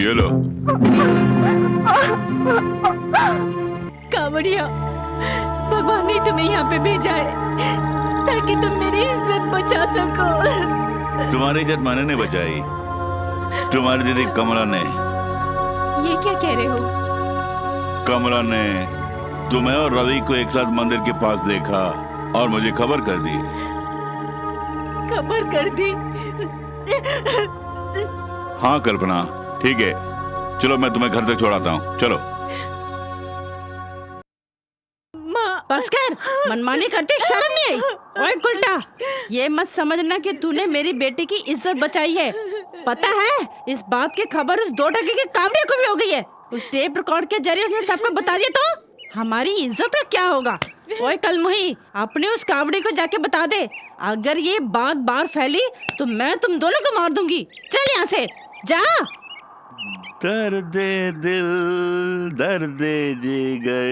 ये लो। कावड़िया, भगवान ने तुम्हें यहाँ पे भेजा है ताकि तुम मेरी इज्जत बचा सको। तुम्हारी इज्जत मैंने नहीं बचाई, तुम्हारी दीदी कमला ने। ये क्या कह रहे हो? कमला ने तुम्हें और रवि को एक साथ मंदिर के पास देखा और मुझे खबर कर दी। खबर कर दी? हाँ कल्पना, ठीक है, चलो मैं तुम्हें घर तक छोड़ाता हूँ, चलो। बस कर, मनमानी करती शर्म नहीं आई? ओए गुल्टा, ये मत समझना कि तूने मेरी बेटी की इज्जत बचाई है। पता है, इस बात की खबर उस 2 टके के कावड़े को भी हो गई है। उस टेप रिकॉर्ड के जरिए उसने सबको बता दिया तो हमारी इज्जत का क्या होगा? ओए कलमुही, अपने उस कावड़ी को जाके बता दे, अगर ये बात बाहर फैली तो मैं तुम दोनों को मार दूंगी। चल यहाँ से, जा। दर्दे दिल, दर्दे जिगर,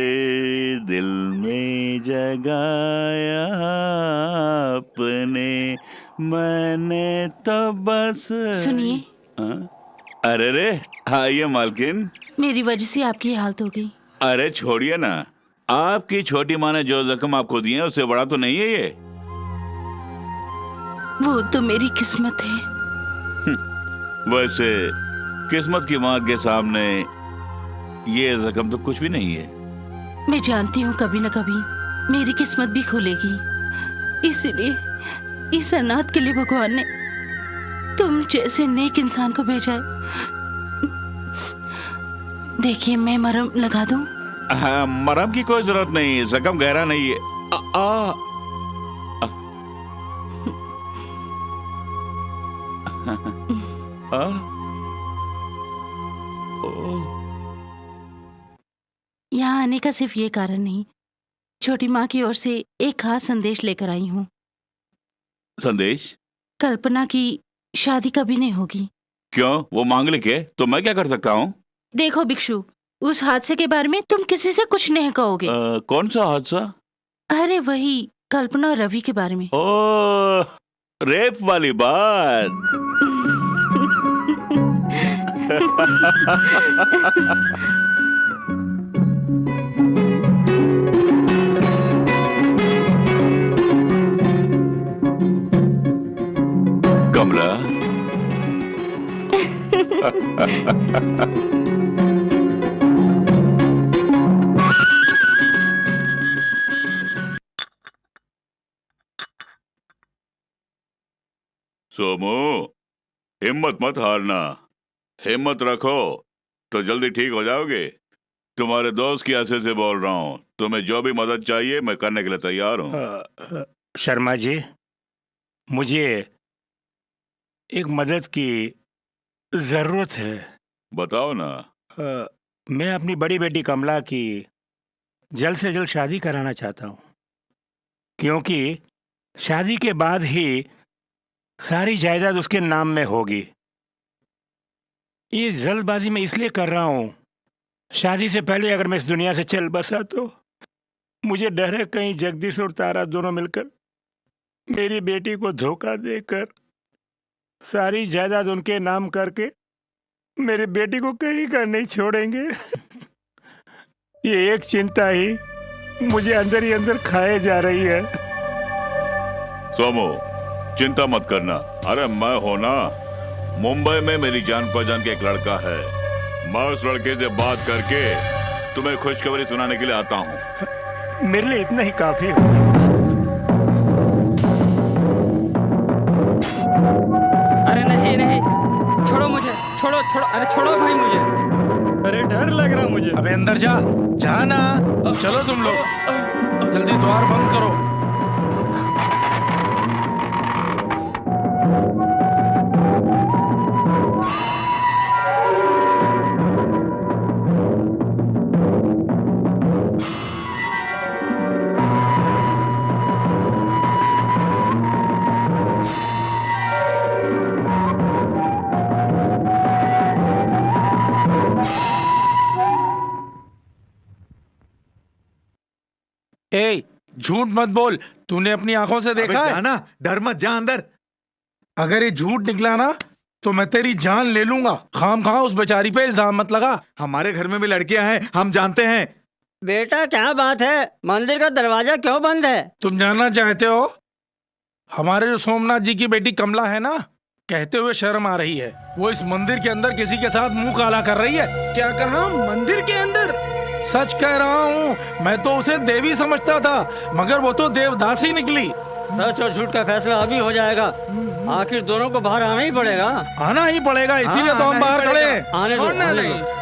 दिल में जगाया अपने, मैंने तो बस। सुनिए। अरे रे, आइए मालकिन। मेरी वजह से आपकी हालत हो गई। अरे छोड़िए ना, आपकी छोटी माँ ने जो जख्म आपको दिए उससे बड़ा तो नहीं है ये। वो तो मेरी किस्मत है। वैसे किस्मत की माँ के सामने ये जख्म तो कुछ भी नहीं है। मैं जानती हूँ कभी न कभी मेरी किस्मत भी खुलेगी, इसलिए इस अनाथ के लिए भगवान ने तुम जैसे नेक इंसान को भेजा है। देखिए, मैं मरहम लगा दूं? हाँ, मरहम की कोई जरूरत नहीं, जख्म गहरा नहीं है। यहाँ आने का सिर्फ ये कारण नहीं, छोटी माँ की ओर से एक खास संदेश लेकर आई हूँ। संदेश? कल्पना की शादी कभी नहीं होगी। क्यों? वो मांगलिक है, तो मैं क्या कर सकता हूँ? देखो भिक्षु, उस हादसे के बारे में तुम किसी से कुछ नहीं कहोगे। कौन सा हादसा? अरे वही कल्पना और रवि के बारे में। ओ, रेप वाली बात। कमला। सोमू, हिम्मत मत हारना, हिम्मत रखो तो जल्दी ठीक हो जाओगे। तुम्हारे दोस्त की हैसियत से बोल रहा हूँ, तुम्हें जो भी मदद चाहिए मैं करने के लिए तैयार हूँ। शर्मा जी, मुझे एक मदद की जरूरत है। बताओ ना। मैं अपनी बड़ी बेटी कमला की जल्द से जल्द शादी कराना चाहता हूँ, क्योंकि शादी के बाद ही सारी जायदाद उसके नाम में होगी। ये जल्दबाजी में इसलिए कर रहा हूँ, शादी से पहले अगर मैं इस दुनिया से चल बसा तो मुझे डर है कहीं जगदीश और तारा दोनों मिलकर मेरी बेटी को धोखा देकर सारी जायदाद उनके नाम करके मेरी बेटी को कहीं का नहीं छोड़ेंगे। ये एक चिंता ही मुझे अंदर ही अंदर खाए जा रही है। सोमू, चिंता मत करना। अरे मैं हो ना, मुंबई में मेरी जान पहचान के एक लड़का है, मैं उस लड़के से बात करके तुम्हें खुशखबरी सुनाने के लिए आता हूँ। मेरे लिए इतना ही काफी है। अरे नहीं नहीं, छोड़ो मुझे, छोड़ो छोड़ो, अरे छोड़ो भाई मुझे, अरे डर लग रहा मुझे। अबे अंदर जा, जा ना। चलो तुम लोग, जल्दी द्वार बंद करो। ए, झूठ मत बोल, तूने अपनी आंखों से देखा है? जाना, डर मत, जा अंदर। अगर ये झूठ निकला ना तो मैं तेरी जान ले लूंगा। खाम खा उस बेचारी पे इल्जाम मत लगा। हमारे घर में भी लड़कियां हैं, हम जानते हैं। बेटा क्या बात है, मंदिर का दरवाजा क्यों बंद है? तुम जानना चाहते हो? हमारे जो सोमनाथ जी की बेटी कमला है ना, कहते हुए शर्म आ रही है, वो इस मंदिर के अंदर किसी के साथ मुंह काला कर रही है। क्या कहा? मंदिर के अंदर? सच कह रहा हूँ, मैं तो उसे देवी समझता था, मगर वो तो देवदासी निकली। सच और झूठ का फैसला अभी हो जाएगा। आखिर दोनों को बाहर आना ही पड़ेगा। आना ही पड़ेगा, इसीलिए तो हम बाहर खड़े हैं। आने दो, आने दो।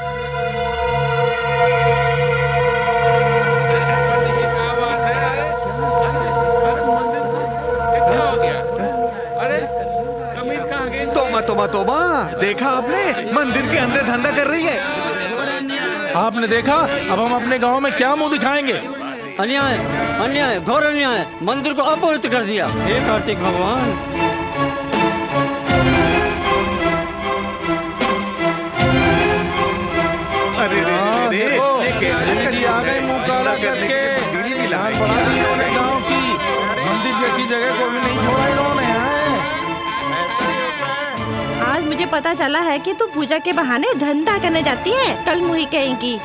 तोबा तोबा, देखा आपने, मंदिर के अंदर धंधा कर रही है। आपने देखा, अब हम अपने गांव में क्या मुंह दिखाएंगे? अन्याय, अन्याय, घोर अन्याय, मंदिर को अपवित्र कर दिया। हे कार्तिक भगवान। अरे आ गए मुंह काला करके। गांव की मंदिर जैसी जगह को भी नहीं छोड़ा इन्होंने। आज मुझे पता चला है कि तू पूजा के बहाने धंधा करने जाती है। कल मुही कहेंगी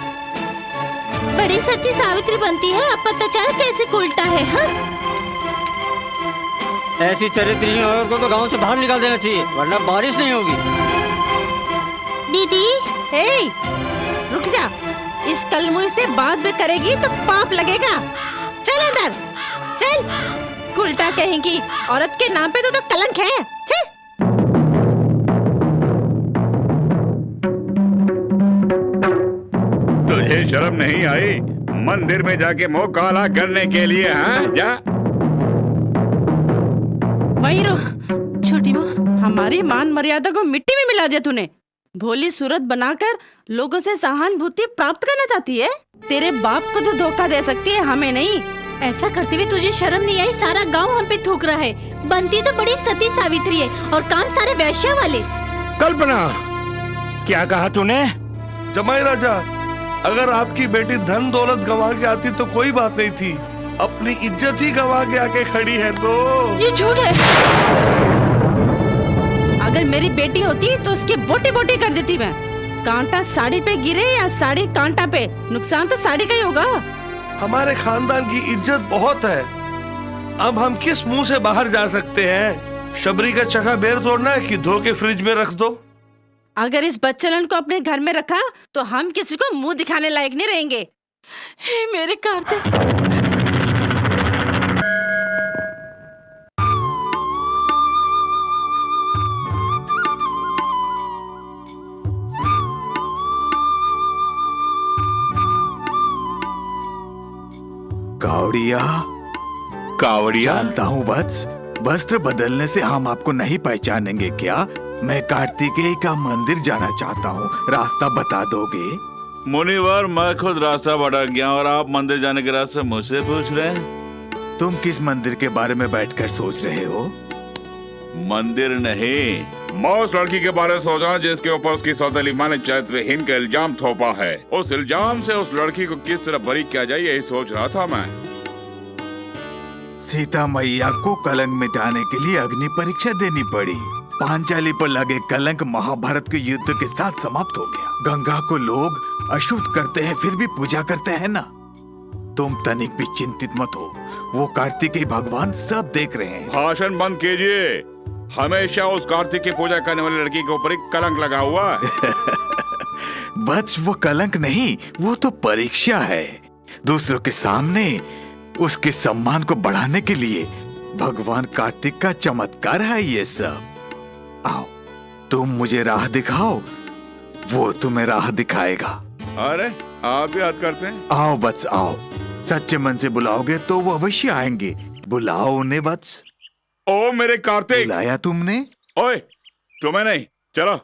बड़ी सती सावित्री बनती है, अब पता चल कैसे उल्टा है। हाँ? ऐसी चरित्रहीन औरत को तो गांव से बाहर निकाल देना चाहिए, वरना बारिश नहीं होगी। दीदी, हे, रुक जा। इस कलमुही से बात भी करेगी तो पाप लगेगा। चल अंदर, चल। उल्टा कहेंगी, औरत के नाम पे तो कलंक है। चल। तुझे शर्म नहीं आई मंदिर में जाके मुंह काला करने के लिए? हाँ, जा। वहीं रुक। छोटी माँ, हमारी मान मर्यादा को मिट्टी में मिला दिया तूने। भोली सूरत बनाकर लोगों से सहानुभूति प्राप्त करना चाहती है। तेरे बाप को तो धोखा दे सकती है, हमें नहीं। ऐसा करते हुए तुझे शर्म नहीं आई? सारा गांव हम पे थूक रहा है। बनती तो बड़ी सती सावित्री है और काम सारे वैश्य वाले। कल्पना, क्या कहा तूने? जमाई राजा, अगर आपकी बेटी धन दौलत गंवा के आती तो कोई बात नहीं थी, अपनी इज्जत ही गंवा के आके खड़ी है तो। ये झूठ है। अगर मेरी बेटी होती तो उसकी बोटी बोटी कर देती मैं। कांटा साड़ी पे गिरे या साड़ी कांटा पे, नुकसान तो साड़ी का ही होगा। हमारे खानदान की इज्जत बहुत है, अब हम किस मुंह से बाहर जा सकते हैं? शबरी का चखा बेर तोड़ना है कि धो के फ्रिज में रख दो? अगर इस बच्चलन को अपने घर में रखा तो हम किसी को मुंह दिखाने लायक नहीं रहेंगे। हे मेरे कार्तिक। कावड़िया, कावड़िया, जानता हूँ वत्स, वस्त्र बदलने से हम आपको नहीं पहचानेंगे क्या? मैं कार्तिकेय का मंदिर जाना चाहता हूँ, रास्ता बता दोगे? मुनिवर, मैं खुद रास्ता भटक गया और आप मंदिर जाने के रास्ते मुझसे पूछ रहे हैं? तुम किस मंदिर के बारे में बैठकर सोच रहे हो? मंदिर नहीं, मैं उस लड़की के बारे में सोचा जिसके ऊपर उसकी सौतेली माँ ने चरित्रहीन का इल्जाम थोपा है। उस इल्जाम से उस लड़की को किस तरह बरी किया जाए, यही सोच रहा था मैं। सीता मैया को कलंक मिटाने के लिए अग्नि परीक्षा देनी पड़ी। पांचाली पर लगे कलंक महाभारत के युद्ध के साथ समाप्त हो गया। गंगा को लोग अशुद्ध करते हैं फिर भी पूजा करते हैं ना। तुम तनिक भी चिंतित मत हो, वो कार्तिकेय भगवान सब देख रहे हैं। भाषण बंद कीजिए। हमेशा उस कार्तिक की पूजा करने वाली लड़की के ऊपर एक कलंक लगा हुआ है। बस वो कलंक नहीं, वो तो परीक्षा है। दूसरों के सामने उसके सम्मान को बढ़ाने के लिए भगवान कार्तिक का चमत्कार है ये सब। आओ, तुम मुझे राह दिखाओ, वो तुम्हें राह दिखाएगा। अरे आप भी याद करते हैं? आओ वत्स, आओ। सच्चे मन से बुलाओगे तो वो अवश्य आएंगे। बुलाओ उन्हें वत्स। ओ मेरे कार्तिक। बुलाया तुमने? ओए, तुम्हें नहीं, चलो।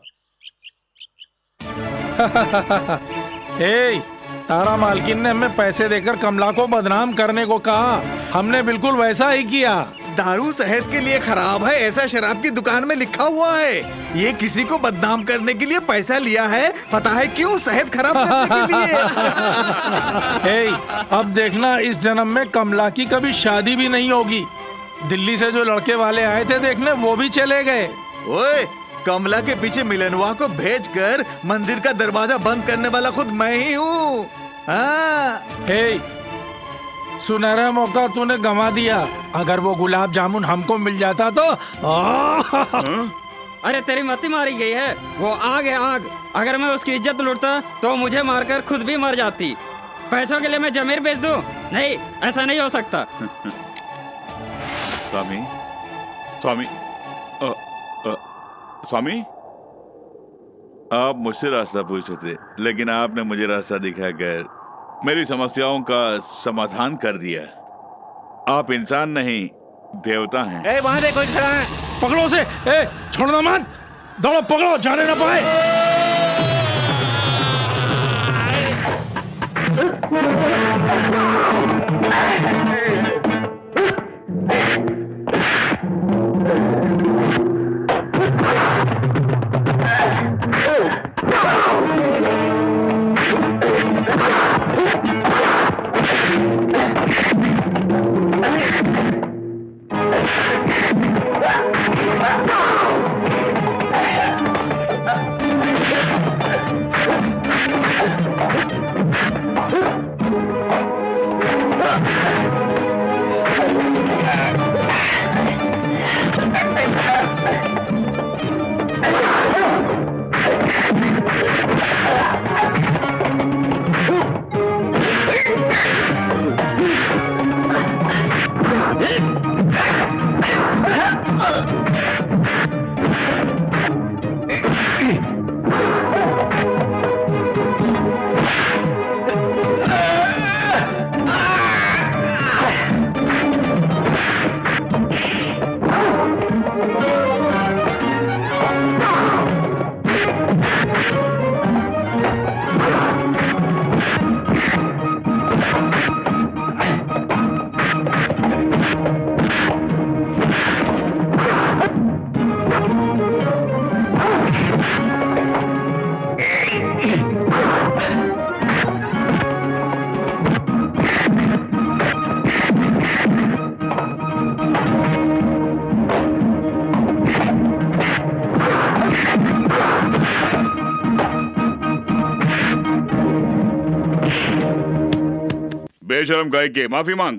ए, तारा मालकिन ने हमें पैसे देकर कमला को बदनाम करने को कहा, हमने बिल्कुल वैसा ही किया। दारू सेहत के लिए खराब है, ऐसा शराब की दुकान में लिखा हुआ है। ये किसी को बदनाम करने के लिए पैसा लिया है, पता है क्यों? सेहत खराब करने के लिए। अब देखना, इस जन्म में कमला की कभी शादी भी नहीं होगी। दिल्ली से जो लड़के वाले आए थे देखने, वो भी चले गए। ओए, कमला के पीछे मिलनवा को भेजकर मंदिर का दरवाजा बंद करने वाला खुद मैं ही हूँ। सुनहरा मौका तूने गंवा दिया। अगर वो गुलाब जामुन हमको मिल जाता तो। अरे तेरी मती मारी गई है, वो आग है आग। अगर मैं उसकी इज्जत लूटता तो मुझे मारकर खुद भी मर जाती। पैसों के लिए मैं जमीर बेच दूं? नहीं, ऐसा नहीं हो सकता। स्वामी, स्वामी, स्वामी, आप मुझसे रास्ता पूछे थे, लेकिन आपने मुझे रास्ता दिखाकर मेरी समस्याओं का समाधान कर दिया। आप इंसान नहीं, देवता हैं। ए, वहां देखो, कोई खड़ा है, पकड़ो उसे। ए, छोड़ना मत, दौड़ो, पकड़ो, जाने ना पाए। बेशरम गाय के माफी मांग।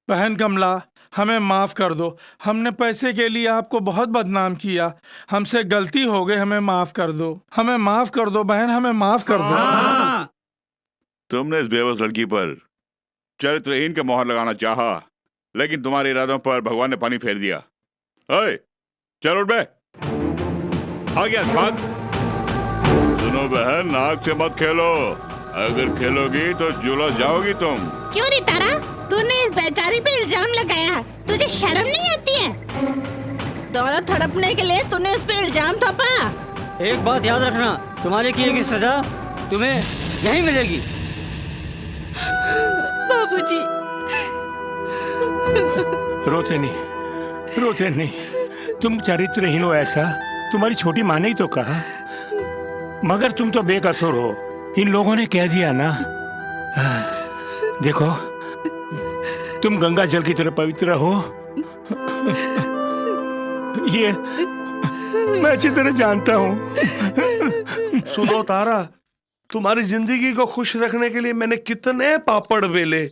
बहन कमला, हमें माफ कर दो। हमने पैसे के लिए आपको बहुत बदनाम किया। हमसे गलती हो गई, हमें माफ कर दो। हमें माफ कर दो बहन, हमें माफ कर दो। तुमने इस बेबस लड़की पर चरित्रहीन का मोहर लगाना चाहा, लेकिन तुम्हारे इरादों पर भगवान ने पानी फेर दिया। ओए, चल उठ बे, आ गया भाग। सुनो बहन, नाक से मत खेलो, अगर खेलोगी तो झुलस जाओगी तुम। क्यों रे तारा, तूने इस बेचारी पे इल्जाम लगाया, तुझे शर्म नहीं आती है? दौलत हड़पने के लिए तूने उस पे इल्जाम थोपा। एक बात याद रखना, तुम्हारे किए की सजा तुम्हें यही मिलेगी। बाबूजी। रोते नहीं, तुम चरित्रहीन हो ऐसा तुम्हारी छोटी माँ ने ही तो कहा, मगर तुम तो बेकसूर हो। इन लोगों ने कह दिया ना। देखो, तुम गंगा जल की तरह पवित्र हो, ये मैं अच्छी तरह जानता हूँ। सुनो तारा, तुम्हारी जिंदगी को खुश रखने के लिए मैंने कितने पापड़ बेले।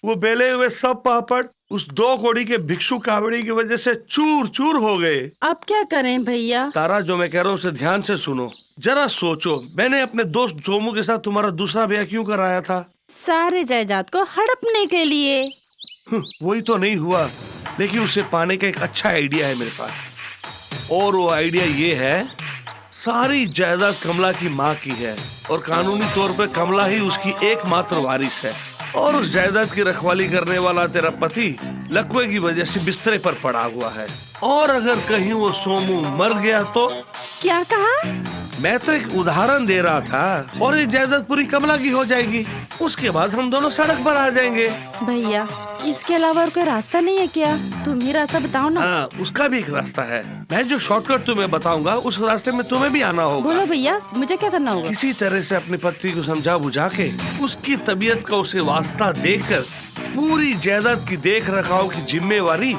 वो बेले हुए सब पापड़ उस 2 कौड़ी के भिक्षु कावड़ी की वजह से चूर चूर हो गए। अब क्या करें भैया? तारा, जो मैं कह रहा हूँ उसे ध्यान से सुनो। जरा सोचो, मैंने अपने दोस्त सोमू के साथ तुम्हारा दूसरा ब्याह क्यों कराया था? सारे जायदाद को हड़पने के लिए। वही तो नहीं हुआ, लेकिन उसे पाने का एक अच्छा आइडिया है मेरे पास। और वो आइडिया ये है, सारी जायदाद कमला की माँ की है और कानूनी तौर पे कमला ही उसकी एकमात्र वारिस है। और उस जायदाद की रखवाली करने वाला तेरा पति लकवे की वजह से बिस्तरे पर पड़ा हुआ है। और अगर कहीं वो सोमू मर गया तो? क्या कहा? मैं तो एक उदाहरण दे रहा था। और ये जायदाद पूरी कमला की हो जाएगी, उसके बाद हम दोनों सड़क पर आ जाएंगे। भैया, इसके अलावा और कोई रास्ता नहीं है क्या? तुम ही रास्ता बताओ ना। हाँ, उसका भी एक रास्ता है। मैं जो शॉर्टकट तुम्हें बताऊंगा, उस रास्ते में तुम्हें भी आना होगा। बोलो भैया, मुझे क्या करना होगा? किसी तरह से अपनी पत्नी को समझा बुझा के, उसकी तबीयत का उसे वास्ता देकर, पूरी जायदाद की देख रखाव की जिम्मेवारी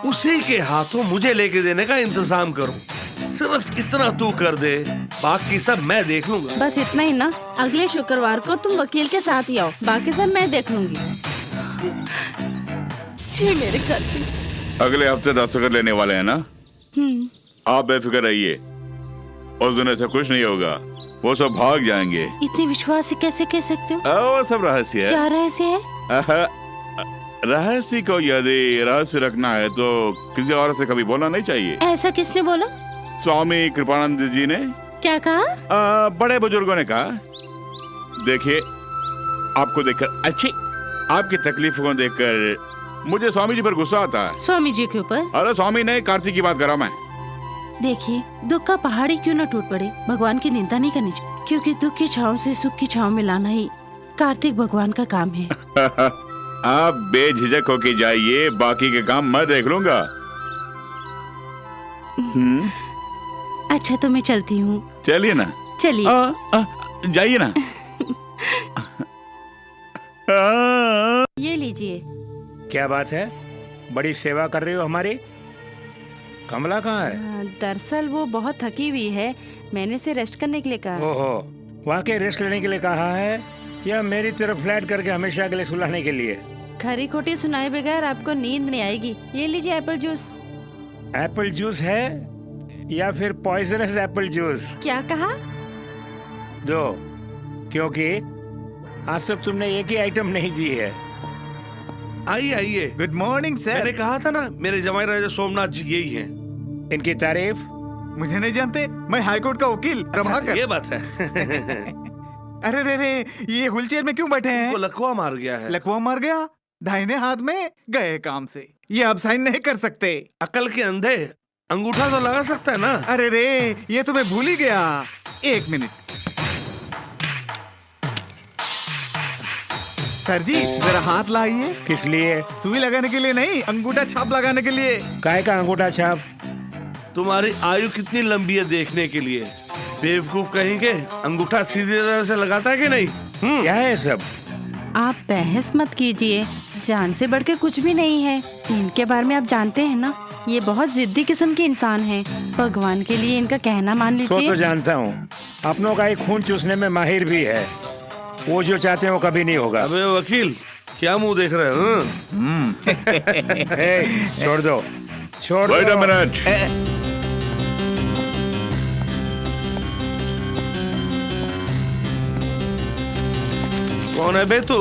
उसी के हाथों मुझे लेके देने का इंतजाम करो। सिर्फ इतना तू कर दे, बाकी सब मैं देख लूंगा। बस इतना ही ना? अगले शुक्रवार को तुम वकील के साथ ही आओ, बाकी सब मैं देख लूंगी। मेरे घर अगले हफ्ते दस्तखत लेने वाले हैं ना? आप बेफिक्र रहिए, उस दिन ऐसा कुछ नहीं होगा, वो सब भाग जाएंगे। इतने विश्वास से कैसे कह सकते हो? वो सब रहस्य है। क्या रहस्य है? रहस्य को यदि रहस्य रखना है तो किसी और से कभी बोलना नहीं चाहिए। ऐसा किसने बोला? स्वामी कृपानंद जी ने। क्या कहा? बड़े बुजुर्गों ने कहा। देखिए, आपको देखकर अच्छी आपकी तकलीफों को देखकर मुझे स्वामी जी पर गुस्सा आता है। स्वामी जी के ऊपर? अरे स्वामी नहीं, कार्तिक की बात कर रहा मैं। देखिए, दुख का पहाड़ी क्यों न टूट पड़े, भगवान की निंदा नहीं करनी चाहिए, क्योंकि दुख की छांव से सुख की छांव में लाना ही कार्तिक भगवान का काम है। आप बेझिझक होके जाइए, बाकी के काम मैं देख लूंगा। अच्छा तो मैं चलती हूँ। चलिए ना। चलिए। जाइए ना। ये लीजिए। क्या बात है, बड़ी सेवा कर रही हो हमारी। कमला कहाँ है? दरअसल वो बहुत थकी हुई है, मैंने इसे रेस्ट करने के लिए कहा। ओहो, वाकई रेस्ट लेने के लिए कहा है या मेरी तरफ फ्लैट करके हमेशा के लिए सुलाने के लिए? खरी खोटी सुनाए बगैर आपको नींद नहीं आएगी। ये लीजिए एप्पल जूस। एप्पल जूस है या फिर पॉइजनस एप्पल जूस? क्या कहा? दो, क्योंकि आज तक तुमने एक ही आइटम नहीं दी है। आइए आइए। Good morning sir. मैंने कहा था ना, मेरे जमाई राजा सोमनाथ जी यही हैं। इनकी तारीफ? मुझे नहीं जानते, मैं हाईकोर्ट का वकील प्रभाकर। ये बात है। अरे रे रे, ये व्हील चेयर में क्यों बैठे हैं? वो लकवा मार गया है। लकवा मार गया? दाहिने हाथ में गए काम से, ये आप साइन नहीं कर सकते। अकल के अंधे, अंगूठा तो लगा सकता है ना। अरे रे, ये तो मैं भूल ही गया। एक मिनट सर जी, जरा हाथ लाइए। किस लिए? सुई लगाने के लिए नहीं, अंगूठा छाप लगाने के लिए। काय का अंगूठा छाप? तुम्हारी आयु कितनी लंबी है देखने के लिए। बेवकूफ कहेंगे, अंगूठा सीधी तरह से लगाता है कि नहीं? क्या है सब? आप बहस मत कीजिए, जान से बढ़ के कुछ भी नहीं है। इनके बारे में आप जानते हैं ना, ये बहुत जिद्दी किस्म के इंसान हैं। भगवान के लिए इनका कहना मान लीजिए। तो जानता हूँ, अपनों का एक खून चूसने में माहिर भी है। वो जो चाहते हैं वो कभी नहीं होगा। अबे वकील, क्या मुंह देख रहे हो? छोड़ दो, छोड़ दो। Wait a minute. कौन है बे तू?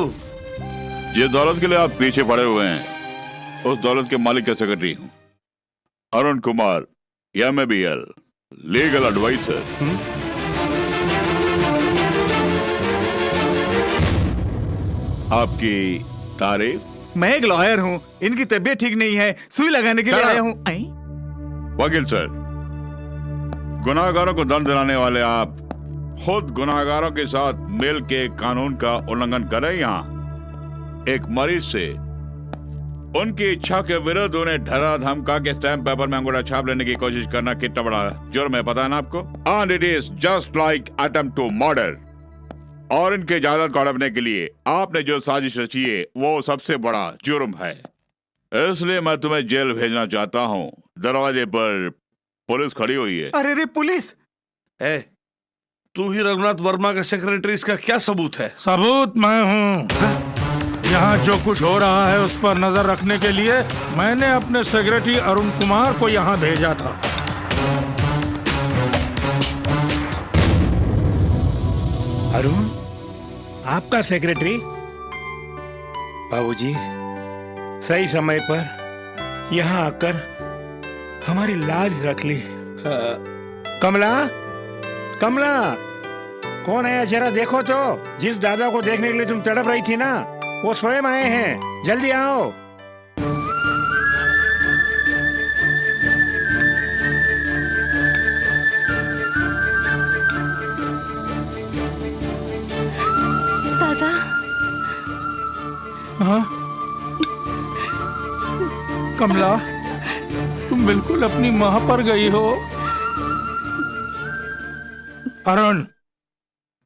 जिस दौलत के लिए आप पीछे पड़े हुए हैं, उस दौलत के मालिक का सेक्रेटरी हूँ, Arun Kumar, MABL, legal adviser. आपकी तारीफ? मैं एक लॉयर हूँ, इनकी तबीयत ठीक नहीं है, सुई लगाने के लिए आया हूँ। वकील सर, गुनाहगारों को दंड दिलाने वाले आप खुद गुनाहगारों के साथ मिल के कानून का उल्लंघन कर रहे हैं। यहाँ एक मरीज से उनकी इच्छा के विरुद्ध उन्हें डरा धमका के स्टैम्प पेपर में अंगूठा छाप लेने की कोशिश करना कितना बड़ा जुर्म है, पता है ना आपको? And it is just like attempt to murder. और इनके जायदाद को हड़पने के लिए आपने जो साजिश रची है वो सबसे बड़ा जुर्म है। इसलिए मैं तुम्हें जेल भेजना चाहता हूँ। दरवाजे पर पुलिस खड़ी हुई है। अरे रे, पुलिस? तू ही रघुनाथ वर्मा का सेक्रेटरी, इसका क्या सबूत है? सबूत मैं हूँ। यहाँ जो कुछ हो रहा है उस पर नजर रखने के लिए मैंने अपने सेक्रेटरी अरुण कुमार को यहाँ भेजा था। अरुण, आपका सेक्रेटरी? बाबूजी, सही समय पर यहाँ आकर हमारी लाज रख ली। कमला, कमला, कौन आया जरा देखो तो। जिस दादा को देखने के लिए तुम तड़प रही थी ना, वो स्वयं आए हैं, जल्दी आओ। दादा। हाँ? कमला, तुम बिल्कुल अपनी माँ पर गई हो। अरुण,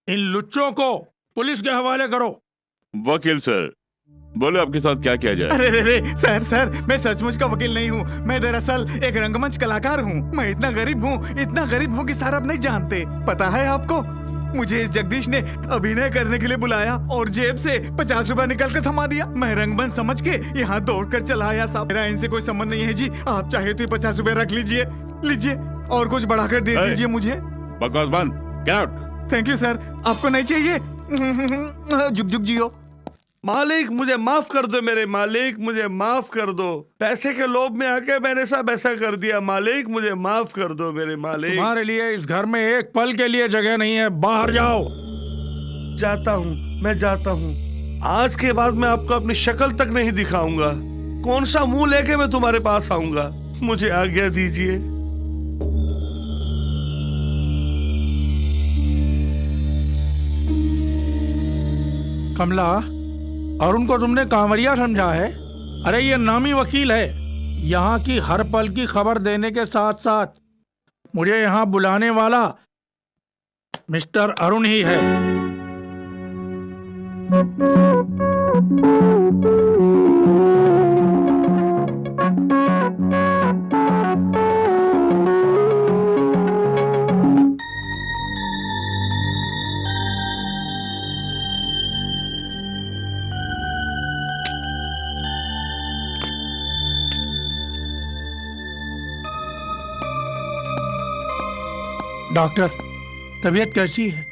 इन लुच्चों को पुलिस के हवाले करो। वकील सर, बोले आपके साथ क्या किया जाए? अरे रे रे, सर, मैं सचमुच का वकील नहीं हूँ। मैं दरअसल एक रंगमंच कलाकार हूँ। मैं इतना गरीब हूँ कि सर आप नहीं जानते। पता है आपको, मुझे इस जगदीश ने अभिनय करने के लिए बुलाया और जेब से 50 रुपए निकल कर थमा दिया। मैं रंगमंच समझ के यहाँ दौड़कर चला आया। साहब, मेरा इनसे कोई संबंध नहीं है जी। आप चाहे तो 50 रुपए रख लीजिए और कुछ बढ़ाकर दे दीजिए मुझे। बकवास बंद, get out. Thank you sir, आपको नहीं चाहिए? जुग जुग जियो। मालिक मुझे माफ कर दो, मेरे मालिक मुझे माफ कर दो। पैसे के लोभ में आके मैंने सब ऐसा कर दिया। मालिक मुझे माफ कर दो मेरे मालिक। तुम्हारे लिए इस घर में एक पल के लिए जगह नहीं है, बाहर जाओ। जाता हूँ, मैं जाता हूँ। आज के बाद मैं आपको अपनी शक्ल तक नहीं दिखाऊंगा। कौन सा मुंह लेके मैं तुम्हारे पास आऊंगा? मुझे आज्ञा दीजिए। कमला, अरुण को तुमने कांवरिया समझा है? अरे ये नामी वकील है। यहाँ की हर पल की खबर देने के साथ साथ मुझे यहाँ बुलाने वाला मिस्टर अरुण ही है। डॉक्टर, तबीयत कैसी है?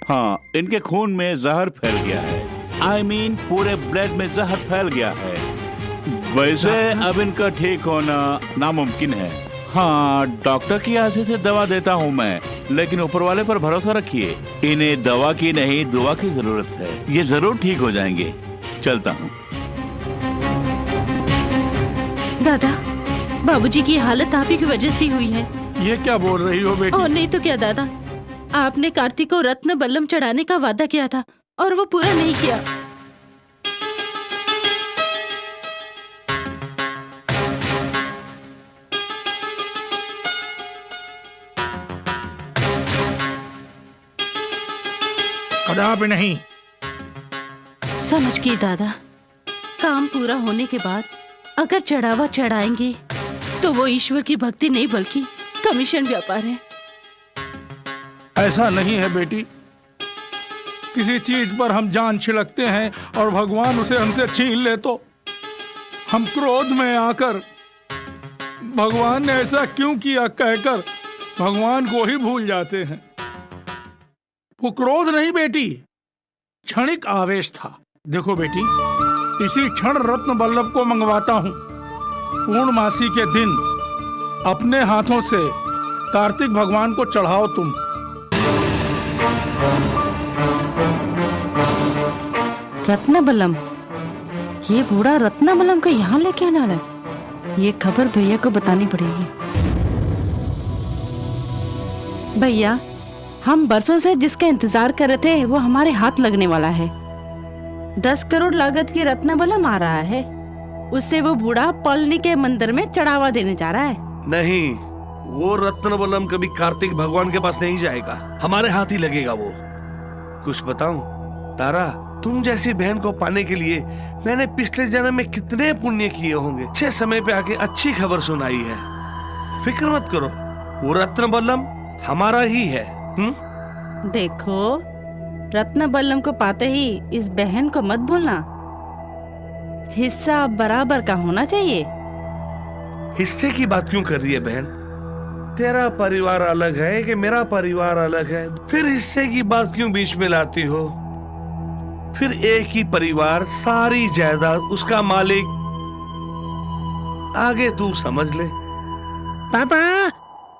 हाँ, इनके खून में जहर फैल गया है। I mean, पूरे ब्लड में जहर फैल गया है। वैसे अब इनका ठीक होना नामुमकिन है। हाँ, डॉक्टर की आशा से दवा देता हूँ मैं, लेकिन ऊपर वाले पर भरोसा रखिए। इन्हें दवा की नहीं, दुआ की जरूरत है। ये जरूर ठीक हो जाएंगे। चलता हूँ। दादा, बाबूजी की हालत आप ही की वजह से हुई है। ये क्या बोल रही हो बेटी? और नहीं तो क्या दादा, आपने कार्तिक को रत्न बल्लम चढ़ाने का वादा किया था और वो पूरा नहीं किया। कदापि नहीं। समझ गई दादा। काम पूरा होने के बाद अगर चढ़ावा चढ़ाएंगे तो वो ईश्वर की भक्ति नहीं बल्कि कमीशन व्यापार है। ऐसा नहीं है बेटी। किसी चीज पर हम जान छिड़कते हैं और भगवान उसे हमसे छीन ले तो हम क्रोध में आकर भगवान ने ऐसा क्यों किया कहकर भगवान को ही भूल जाते हैं। वो क्रोध नहीं बेटी, क्षणिक आवेश था। देखो बेटी, इसी क्षण रत्न बल्लभ को मंगवाता हूँ। पूर्णमासी के दिन अपने हाथों से कार्तिक भगवान को चढ़ाओ तुम। रत्नबलम, ये बूढ़ा रत्नबलम को यहाँ लेके आना है। ये खबर भैया को बतानी पड़ेगी। भैया, हम बरसों से जिसका इंतजार कर रहे थे वो हमारे हाथ लगने वाला है। 10 करोड़ लागत की रत्नबलम आ रहा है। उससे वो बूढ़ा पलनी के मंदिर में चढ़ावा देने जा रहा है। नहीं, वो रत्नबलम कभी कार्तिक भगवान के पास नहीं जाएगा, हमारे हाथ ही लगेगा वो। कुछ बताऊं तारा, तुम जैसी बहन को पाने के लिए मैंने पिछले जन्म में कितने पुण्य किए होंगे। अच्छे समय पे आके अच्छी खबर सुनाई है। फिक्र मत करो, वो रत्नबलम हमारा ही है। देखो, रत्नबलम को पाते ही इस बहन को मत भूलना। हिस्सा बराबर का होना चाहिए। हिस्से की बात क्यों कर रही है बहन? तेरा परिवार अलग है कि मेरा परिवार अलग है, फिर हिस्से की बात क्यों बीच में लाती हो? फिर एक ही परिवार, सारी जायदाद, उसका मालिक। आगे तू समझ ले। पापा,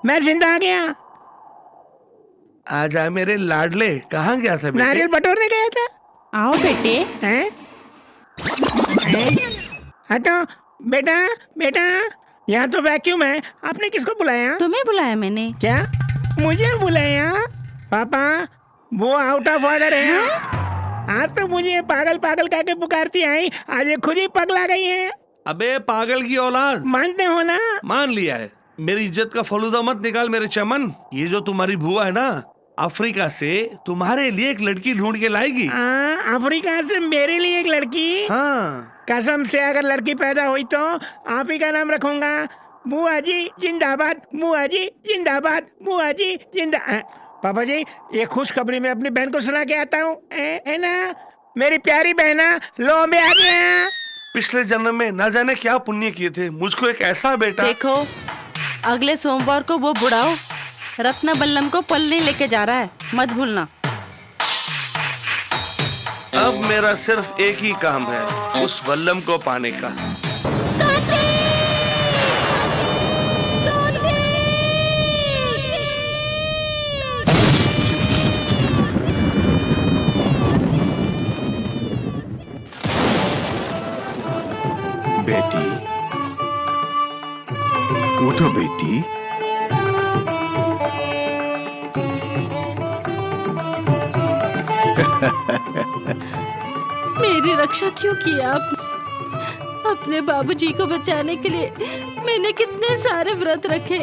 मैं जिंदा आ गया। आजा मेरे लाडले। कहाँ गया था बेटे? नारियल बटोरने गया था। आओ बेटे। हैं? हटो बेटा, बेटा, यहाँ तो वैक्यूम है। आपने किसको बुलाया? तुम्हें बुलाया मैंने। क्या? मुझे बुलाया? पापा, वो आउट ऑफ ऑर्डर है। आज तो मुझे पागल पागल कह के पुकारती आई, आज ये खुद ही पगला गई है। अबे पागल की औलाद, मानते हो ना? मान लिया है। मेरी इज्जत का फलूदा मत निकाल मेरे चमन। ये जो तुम्हारी बुआ है ना, अफ्रीका से तुम्हारे लिए एक लड़की ढूंढ के लाएगी। अफ्रीका से मेरे लिए एक लड़की? हाँ। कसम से अगर लड़की पैदा हुई तो आप ही का नाम रखूंगा। बुआ जी जिंदाबाद, बुआ जी जिंदाबाद, बुआ जी जिंदा। पापा जी, ये खुशखबरी मैं अपनी बहन को सुना के आता हूँ, है ना? मेरी प्यारी बहना, लो मैं आ गया। पिछले जन्म में ना जाने क्या पुण्य किए थे, मुझको एक ऐसा बेटा। देखो, अगले सोमवार को वो बुढ़ाओ रत्नबल्लम को पलनी लेके जा रहा है, मत भूलना। अब मेरा सिर्फ एक ही काम है, उस बल्लम को पाने का। बेटी, उठो बेटी। मेरी रक्षा क्यों की आपने? अपने बाबूजी को बचाने के लिए मैंने कितने सारे व्रत रखे।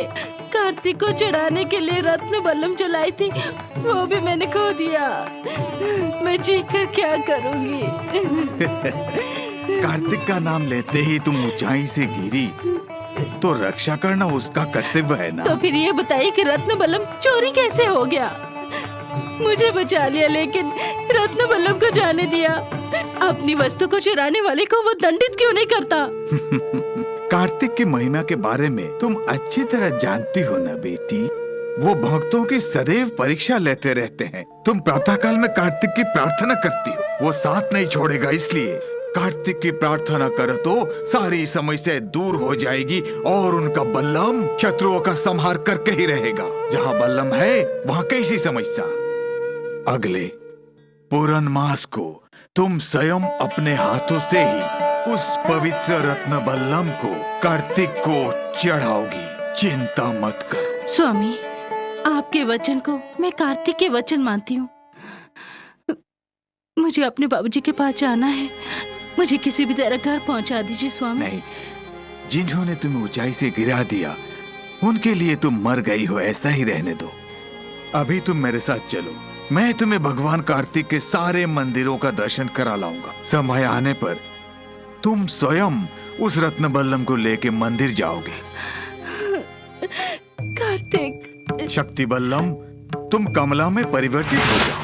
कार्तिक को चढ़ाने के लिए रत्न बल्लम जलाई थी, वो भी मैंने खो दिया। मैं जी कर क्या करूंगी? कार्तिक का नाम लेते ही तुम ऊंचाई से गिरी तो रक्षा करना उसका कर्तव्य है ना। तो फिर ये बताइए कि रत्न बल्लम चोरी कैसे हो गया? मुझे बचा लिया लेकिन रत्न बल्लम को जाने दिया। अपनी वस्तु को चुराने वाले को वो दंडित क्यों नहीं करता? कार्तिक की महिमा के बारे में तुम अच्छी तरह जानती हो ना बेटी। वो भक्तों की सदैव परीक्षा लेते रहते हैं। तुम प्रातःकाल में कार्तिक की प्रार्थना करती हो, वो साथ नहीं छोड़ेगा, इसलिए कार्तिक की प्रार्थना करो तो सारी समस्या दूर हो जाएगी और उनका बल्लम शत्रुओं का संहार करके ही रहेगा। जहाँ बल्लम है वहाँ कैसी समस्या। अगले पूर्ण मास को तुम स्वयं अपने हाथों से ही उस पवित्र रत्न बल्लम को कार्तिक को चढ़ाओगी। चिंता मत करो। स्वामी, आपके वचन को मैं कार्तिक के वचन मानती हूँ। मुझे अपने बाबूजी के पास जाना है। मुझे किसी भी तरह घर पहुंचा दीजिए स्वामी। नहीं, जिन्होंने तुम्हें ऊंचाई से गिरा दिया उनके लिए तुम मर गई हो, ऐसा ही रहने दो। अभी तुम मेरे साथ चलो, मैं तुम्हें भगवान कार्तिक के सारे मंदिरों का दर्शन करा लाऊंगा। समय आने पर तुम स्वयं उस रत्न बल्लम को लेके मंदिर जाओगे। कार्तिक। शक्ति बल्लम, तुम कमला में परिवर्तित हो जाओ।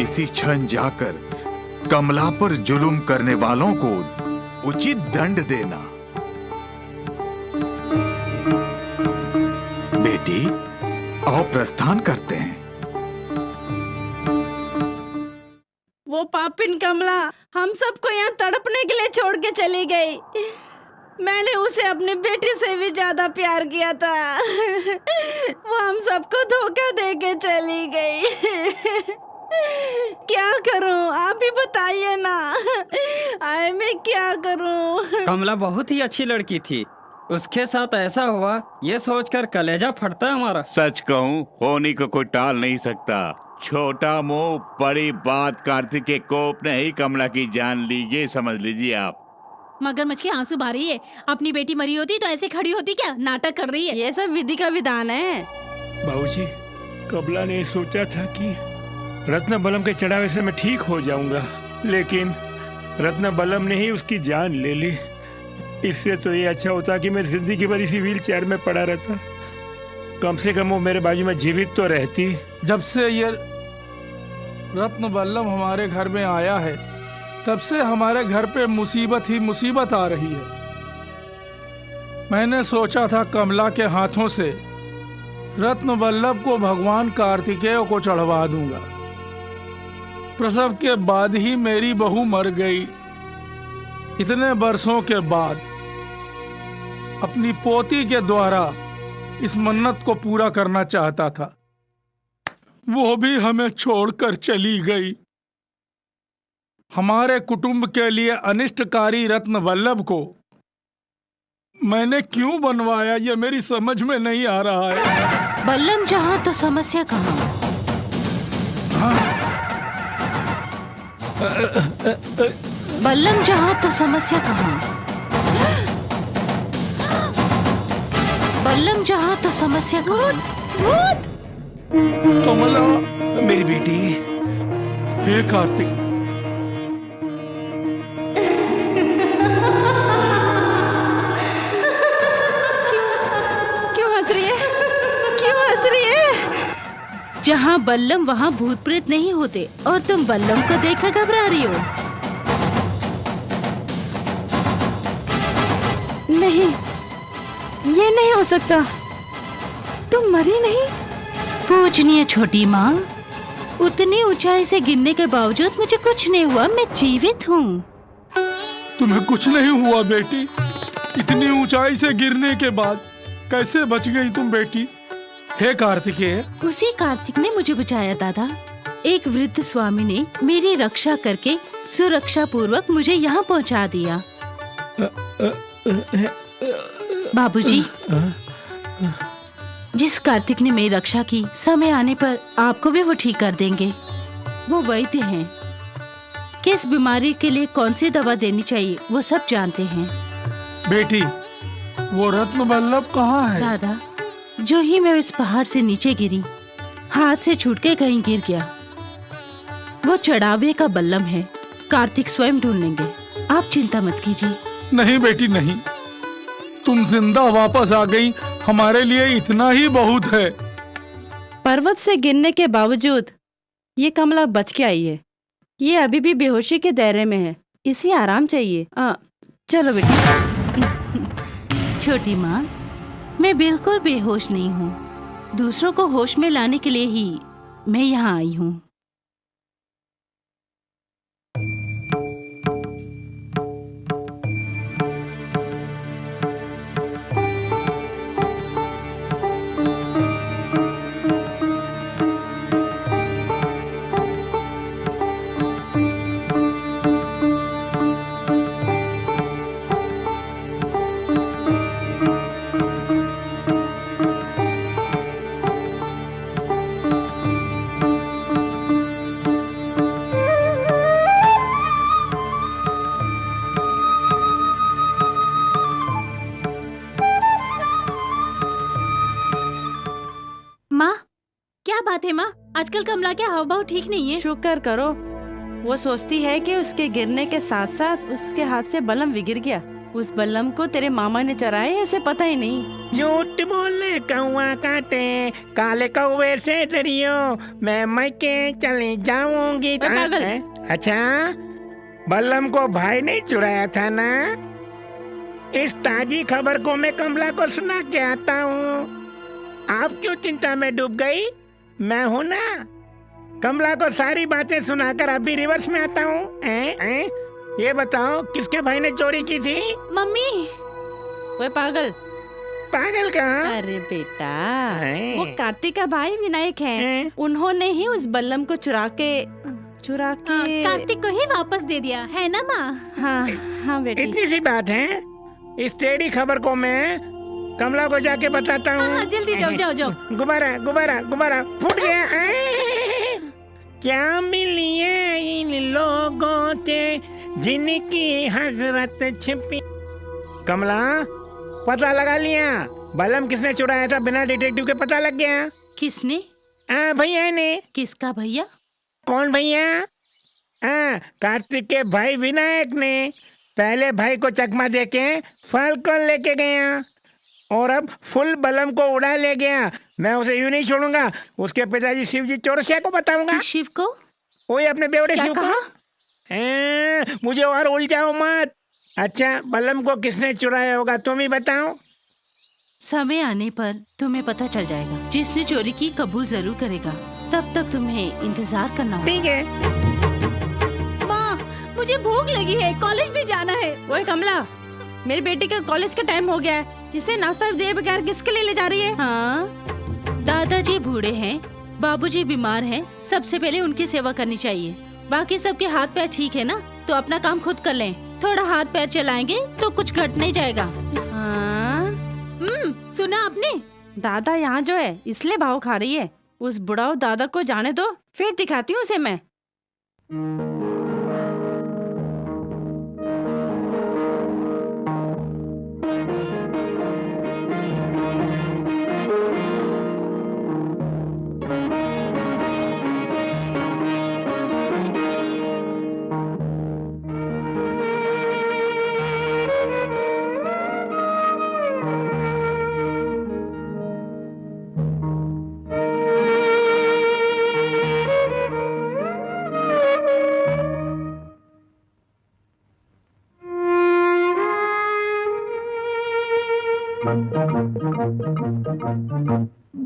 इसी क्षण जाकर कमला पर जुल्म करने वालों को उचित दंड देना। बेटी, आओ प्रस्थान करते हैं। वो पापिन कमला हम सबको यहाँ तड़पने के लिए छोड़ के चली गई। मैंने उसे अपनी बेटी से भी ज्यादा प्यार किया था। वो हम सबको धोखा दे के चली गई। क्या करूं, आप ही बताइए ना। आए मैं क्या करूं? कमला बहुत ही अच्छी लड़की थी, उसके साथ ऐसा हुआ ये सोचकर कलेजा फटता है हमारा। सच कहूँ होनी को कोई टाल नहीं सकता। छोटा मुंह बड़ी बात, कार्तिक के कोप ने ही कमला की जान ली, ये समझ लीजिए आप। मगरमच्छ के आंसू बहा रही है। अपनी बेटी मरी होती तो ऐसे खड़ी होती क्या? नाटक कर रही है। ये सब विधि का विधान है। बाबूजी, कमला ने सोचा था कि रत्न बल्लम के चढ़ावे से मैं ठीक हो जाऊंगा, लेकिन रत्न बल्लम ने ही उसकी जान ले ली। इससे तो ये अच्छा होता कि मैं जिंदगी भर इसी व्हील चेयर में पड़ा रहता। कम से कम वो मेरे बाजू में जीवित तो रहती। जब से ये रत्न बल्लम हमारे घर में आया है तब से हमारे घर पे मुसीबत ही मुसीबत आ रही है। मैंने सोचा था कमला के हाथों से रत्न बल्लम को भगवान कार्तिकेय को चढ़वा दूंगा। प्रसव के बाद ही मेरी बहू मर गई। इतने वर्षों के बाद अपनी पोती के द्वारा इस मन्नत को पूरा करना चाहता था, वो भी हमें छोड़कर चली गई। हमारे कुटुंब के लिए अनिष्टकारी रत्न बल्लभ को मैंने क्यों बनवाया, ये मेरी समझ में नहीं आ रहा है। बल्लम जहाँ तो समस्या कहाँ? बल्लम जहाँ तो समस्या कहाँ? बल्लम जहाँ तो समस्या कहाँ? कमला मेरी बेटी। हे कार्तिक, क्यों हंस रही है? क्यों हंस रही है? जहाँ बल्लम वहाँ भूत प्रेत नहीं होते और तुम बल्लम को देखकर घबरा रही हो। नहीं, ये नहीं हो सकता। तुम मरी नहीं? पूजनीय छोटी माँ, उतनी ऊंचाई से गिरने के बावजूद मुझे कुछ नहीं हुआ, मैं जीवित हूँ। तुम्हें कुछ नहीं हुआ बेटी? इतनी ऊंचाई से गिरने के बाद कैसे बच गई तुम बेटी? हे कार्तिकेय। उसी कार्तिक ने मुझे बचाया दादा। एक वृद्ध स्वामी ने मेरी रक्षा करके सुरक्षा पूर्वक मुझे यहाँ पहुँचा दिया। बाबूजी, जिस कार्तिक ने मेरी रक्षा की, समय आने पर आपको भी वो ठीक कर देंगे। वो वैद्य हैं, किस बीमारी के लिए कौन सी दवा देनी चाहिए वो सब जानते हैं। बेटी, वो रत्न बल्लभ कहाँ है? दादा, जो ही मैं इस पहाड़ से नीचे गिरी, हाथ से छूट के कहीं गिर गया। वो चढ़ावे का बल्लम है, कार्तिक स्वयं ढूंढ लेंगे, आप चिंता मत कीजिए। नहीं बेटी नहीं, तुम जिंदा वापस आ गई, हमारे लिए इतना ही बहुत है। पर्वत से गिरने के बावजूद ये कमला बच के आई है। ये अभी भी बेहोशी के दायरे में है, इसे आराम चाहिए। चलो बेटी। छोटी माँ, मैं बिल्कुल बेहोश नहीं हूँ। दूसरों को होश में लाने के लिए ही मैं यहाँ आई हूँ। बात है माँ? आजकल कमला के हाव भाव ठीक नहीं है। शुक्र करो, वो सोचती है कि उसके गिरने के साथ साथ उसके हाथ से बल्लम भी गिर गया। उस बल्लम को तेरे मामा ने चराया, उसे पता ही नहीं। झूठ बोले कौआ काटे, काले कौवे से डरियो, मैं मैके चली जाऊंगी। अच्छा, बल्लम को भाई ने चुराया था ना? इस ताजी खबर को मैं कमला को सुना के आता हूँ। आप क्यों चिंता में डूब गई? मैं हूँ ना। कमला को सारी बातें सुनाकर अभी रिवर्स में आता हूँ। ये बताओ, किसके भाई ने चोरी की थी? मम्मी। वो पागल। पागल कहाँ? अरे बेटा, वो कार्तिक का भाई विनायक है। उन्होंने ही उस बल्लम को चुरा के कार्तिक को ही वापस दे दिया है ना माँ? हाँ बेटी। इतनी सी बात है। इस टेढ़ी खबर को मैं कमला को जाके बताता हूँ। जल्दी जाओ। गुब्बारा गुब्बारा गुब्बारा फूट गया। क्या मिली है इन लोगों से जिनकी हजरत छिपी? कमला, पता लगा लिया बल्लम किसने चुराया था? बिना डिटेक्टिव के पता लग गया। किसने? भैया ने। किसका भैया? कौन भैया? कार्तिक के भाई विनायक ने। पहले भाई को चकमा देके फाल्कन लेके गया और अब फुल बल्लम को उड़ा ले गया। मैं उसे यूं नहीं छोड़ूंगा। उसके पिताजी शिव जी चौरसिया को बताऊंगा। शिव को? वही अपने बेवड़े शिव को। मुझे और उलझाओ मत। अच्छा, बल्लम को किसने चुराया होगा तुम ही बताओ। समय आने पर तुम्हें पता चल जाएगा। जिसने चोरी की कबूल जरूर करेगा। तब तक तुम्हें इंतजार करना होगा। ठीक है। माँ, मुझे भूख लगी है, कॉलेज भी जाना है। ओए कमला, मेरी बेटी का कॉलेज का टाइम हो गया है। इसे नाश्ता दिए बगैर किसके लिए ले जा रही है? दादाजी बूढ़े हैं, बाबूजी बीमार हैं। सबसे पहले उनकी सेवा करनी चाहिए। बाकी सबके हाथ पैर ठीक है ना, तो अपना काम खुद कर लें। थोड़ा हाथ पैर चलाएंगे तो कुछ घट नहीं जाएगा। सुना आपने? दादा यहाँ जो है इसलिए भाव खा रही है। उस बुढ़ाऊ दादा को जाने दो, फिर दिखाती हूँ उसे मैं। बेटी,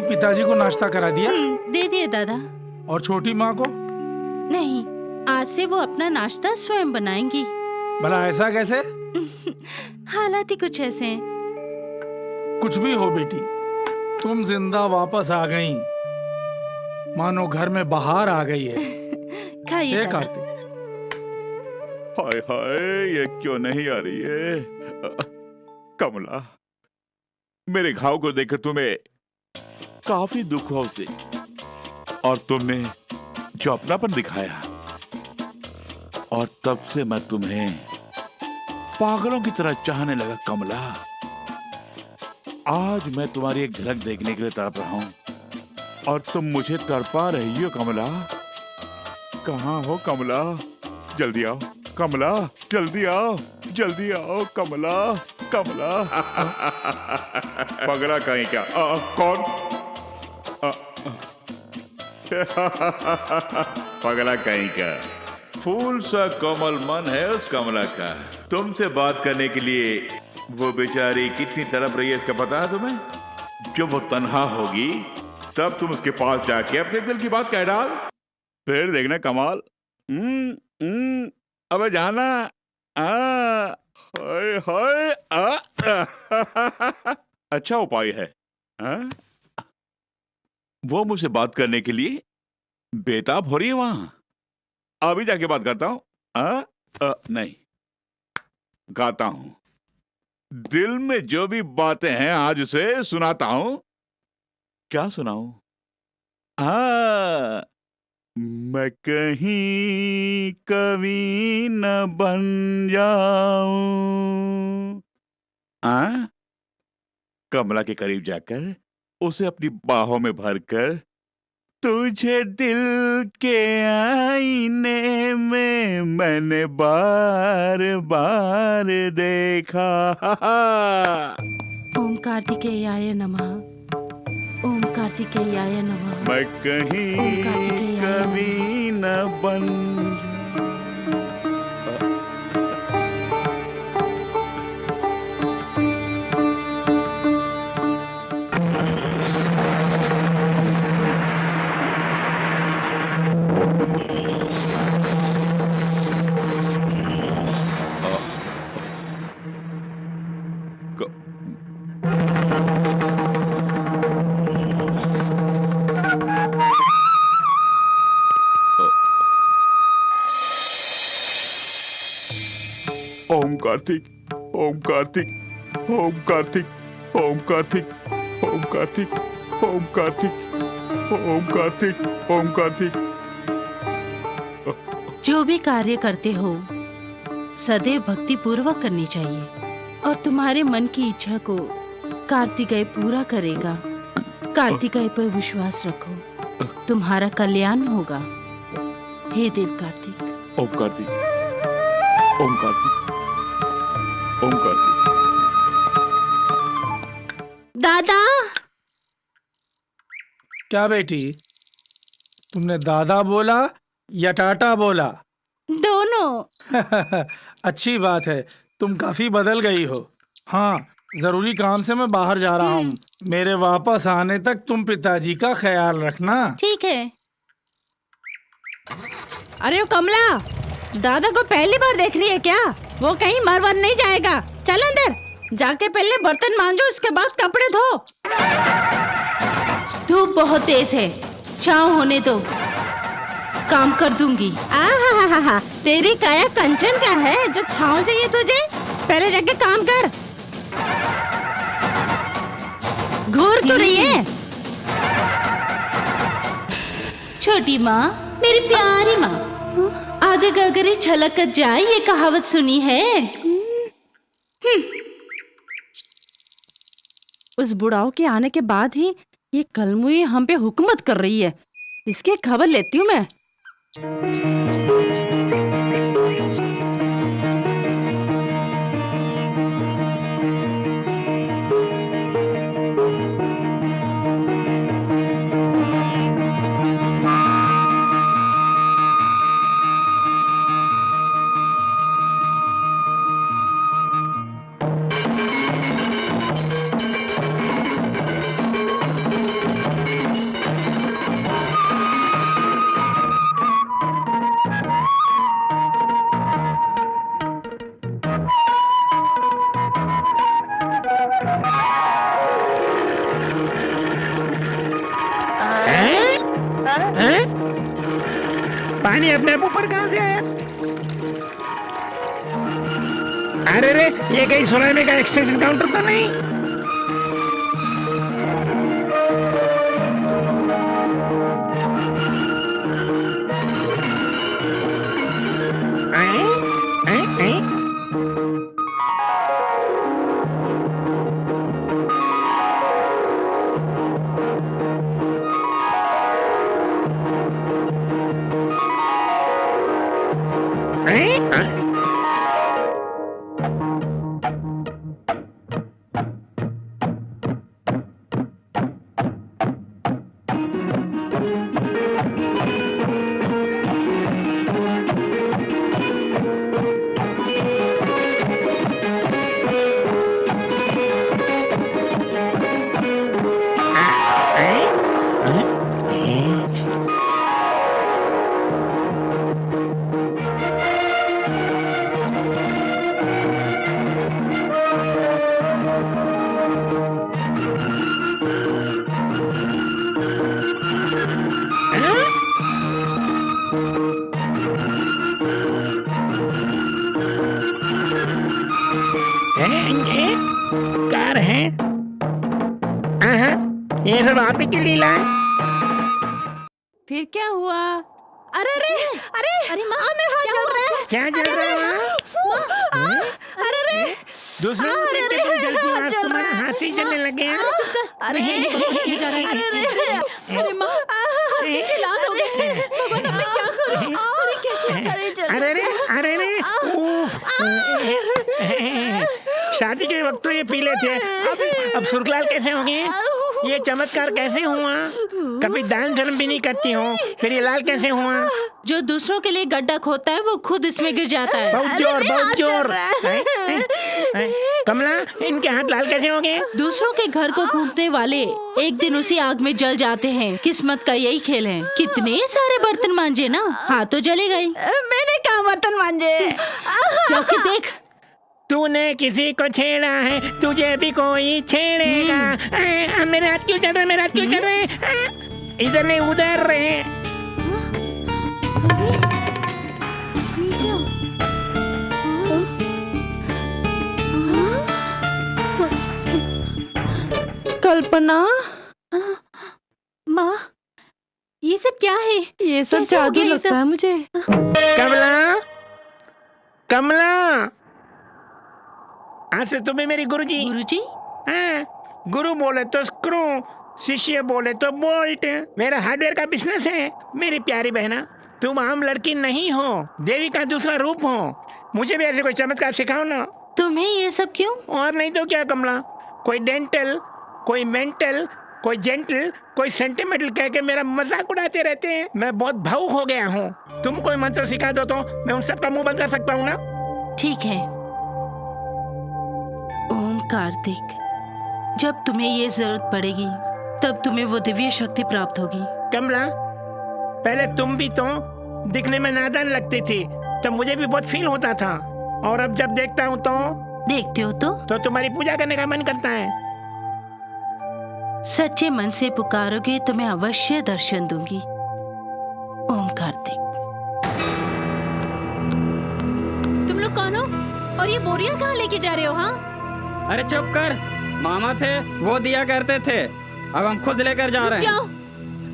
पिताजी को नाश्ता करा दिया? दे दिए दादा। और छोटी माँ को? नहीं, आज से वो अपना नाश्ता स्वयं बनाएंगी। भला ऐसा कैसे? हालात ही कुछ ऐसे हैं। कुछ भी हो बेटी, तुम जिंदा वापस आ गई, मानो घर में बाहर आ गई है। खाइए दादा। हाय हाय, ये क्यों नहीं आ रही है? कमला, मेरे घाव को देखकर तुम्हें काफी दुख हुआ उसे, और तुमने जो अपनापन दिखाया, और तब से मैं तुम्हें पागलों की तरह चाहने लगा। कमला, आज मैं तुम्हारी एक झलक देखने के लिए तड़प रहा हूं, और तुम मुझे तड़पा रही हो। कमला, कहाँ हो कमला? जल्दी आओ कमला, जल्दी आओ, जल्दी आओ कमला, कमला। पगला कहीं क्या? कौन? पगला कहीं का। फूल सा कोमल मन है उस कमला का। तुमसे बात करने के लिए वो बेचारी कितनी तड़प रही है, इसका पता है तुम्हें? जब वो तन्हा होगी तब तुम उसके पास जाके अपने दिल की बात कह डाल, फिर देखना कमाल। अबे जाना। हाय हाय। अच्छा उपाय है। वो मुझसे बात करने के लिए बेताब हो रही है वहां। अभी जाके बात करता हूं। नहीं, गाता हूं। दिल में जो भी बातें हैं आज उसे सुनाता हूं। क्या सुनाऊं? मैं कहीं कभी न बन जाऊं। कमला के करीब जाकर उसे अपनी बाहों में भरकर, तुझे दिल के आईने में मैंने बार बार देखा। ओम कार्तिकेयाय नमः, ओम कार्तिकेयाय नमः। मैं कहीं कभी न बन। ओम कार्तिक, ओम कार्तिक, ओम कार्तिक, ओम कार्तिक, ओम कार्तिक, ओम कार्तिक, ओम कार्तिक, ओम कार्तिक। जो भी कार्य करते हो सदैव भक्ति पूर्वक करनी चाहिए, और तुम्हारे मन की इच्छा को कार्तिकेय पूरा करेगा। कार्तिकेय पर विश्वास रखो, तुम्हारा कल्याण होगा। हे देव कार्तिक। ओम कार्तिक, ओम कार्तिक, ओम कार्तिक। दादा। क्या बेटी, तुमने दादा बोला या टाटा बोला? दोनों। अच्छी बात है, तुम काफी बदल गई हो। हाँ, जरूरी काम से मैं बाहर जा रहा हूँ। मेरे वापस आने तक तुम पिताजी का ख्याल रखना। ठीक है। अरे वो कमला, दादा को पहली बार देख रही है क्या? वो कहीं मरवर नहीं जाएगा। चल अंदर, जाके पहले बर्तन मांजो, उसके बाद कपड़े धो। धूप बहुत तेज है, छाँव होने दो, काम कर दूंगी। आहा, तेरी काया कंचन का है जो छाँव चाहिए तुझे? पहले जाके काम कर। घूर क्यों रही है? छोटी माँ, मेरी प्यारी माँ, आधे गगरे छलक जाए, ये कहावत सुनी है? उस बुढ़ाओ के आने के बाद ही ये कलमुई हम पे हुकूमत कर रही है। इसकी खबर लेती हूँ मैं। पानी अपने आप ऊपर कहाँ से आया? अरे रे, ये कहीं सुनामी का एक्सटेंशन काउंटर तो नहीं? कार है? ये सब आप ही की लीला है? फिर क्या हुआ? अरे अरे अरे अरे माँ, मेरा हाथ जल रहा है। क्या जल रहा है? अरे अरे दूसरों को देख के तुम जलती हो, आज तुम्हारा हाथ ही जलने लगे हैं। अरे ये जा रहा है। अरे माँ, कैसे लाल हो गए? भगवान, अब मैं क्या करूं? अरे कैसे? अरे अरे शादी के वक्त तो ये पीले थे, अब सुर्खलाल कैसे हो गए? ये चमत्कार कैसे हुआ? कभी दान धर्म भी नहीं करती हो, फिर ये लाल कैसे हुआ? जो दूसरों के लिए गड्ढा खोदता है वो खुद इसमें गिर जाता है। बहुत जोर। कमला, इनके हाथ लाल कैसे हो गए? दूसरों के घर को फूंकने वाले एक दिन उसी आग में जल जाते हैं। किस्मत का यही खेल है। कितने सारे बर्तन मांजे ना, हाथ तो जले गए। मैंने कहाँ बर्तन मांजे? चौकी देख, तूने किसी को छेड़ा है, तुझे भी कोई छेड़ेगा। मेरे हाथ क्यों चल रहे? मेरे हाथ क्यों चल रहे? इधर नहीं उधर रहे। कल्पना, माँ, ये सब क्या है? ये सब कैसे हो जादू गया ये लगता सब? है मुझे। कमला, कमला, आज से तुम्हें मेरी गुरुजी। गुरुजी? हाँ, गुरु बोले तो स्क्रू, शिष्य बोले तो बोल्ट। मेरा हार्डवेयर का बिजनेस है। मेरी प्यारी बहना, तुम आम लड़की नहीं हो, देवी का दूसरा रूप हो। मुझे भी ऐसे कोई चमत्कार सिखाओ ना। तुम्हें ये सब क्यों? और नहीं तो क्या कमला, कोई डेंटल, कोई मेंटल, कोई जेंटल, कोई सेंटिमेंटल कह के मेरा मजाक उड़ाते रहते हैं। मैं बहुत भावुक हो गया हूँ। तुम कोई मंत्र सिखा दो तो मैं उन सबका मुंह बंद कर सकता हूँ ना। ठीक है। ओम कार्तिक, जब तुम्हें ये जरूरत पड़ेगी तब तुम्हें वो दिव्य शक्ति प्राप्त होगी। कमला, पहले तुम भी तो दिखने में नादान लगती थी, तब मुझे भी बहुत फील होता था। और अब जब देखता हूँ तो देखते हो तो तुम्हारी पूजा करने का मन करता है। सच्चे मन से पुकारोगे तो मैं अवश्य दर्शन दूंगी। ओम कार्तिक। तुम लोग कौन हो? और ये बोरियां कहाँ लेके जा रहे हो? हाँ, अरे चुप कर, मामा थे वो दिया करते थे, अब हम खुद लेकर जा रहे हैं।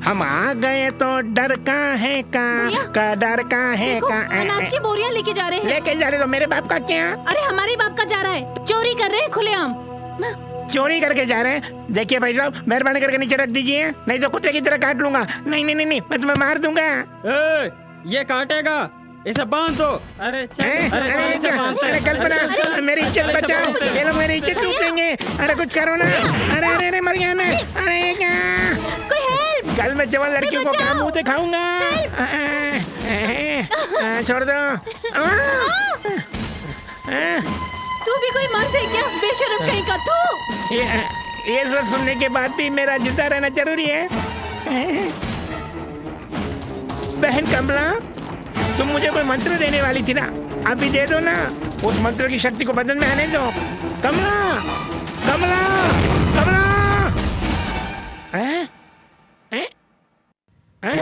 हम आ गए तो डर का है का डर का है का। अनाज की बोरियां लेके जा रहे हैं। लेके जा रहे तो मेरे बाप का क्या? अरे हमारे बाप का जा रहा है, चोरी कर रहे हैं खुलेआम। चोरी करके जा रहे हैं? देखिए भाई साहब, मेहरबानी करके नीचे रख दीजिए, नहीं तो कुत्ते की तरह काट लूंगा। नहीं नहीं नहीं नहीं, मैं तुम्हें मार दूंगा। ये काटेगा, इसे बांध दो। अरे कल्पना, मेरी इज्जत बचाओ, ये लोग मेरी इज्जत लूट लेंगे। अरे कुछ करो ना। अरे अरे अरे मर गया मैं। अरे क्या, कल मैं जवान लड़कियों को क्या मुंह दिखाऊंगा। छोड़ दो। तू भी कोई मर्द है क्या? बेशरम कहीं का तू। ये सब सुनने के बाद भी मेरा जिंदा रहना जरूरी है। बहन कमला, तुम मुझे कोई मंत्र देने वाली थी ना, अभी दे दो ना। उस मंत्र की शक्ति को बदन में आने दो। कमला, कमला, कमला। हैं? हैं? हैं?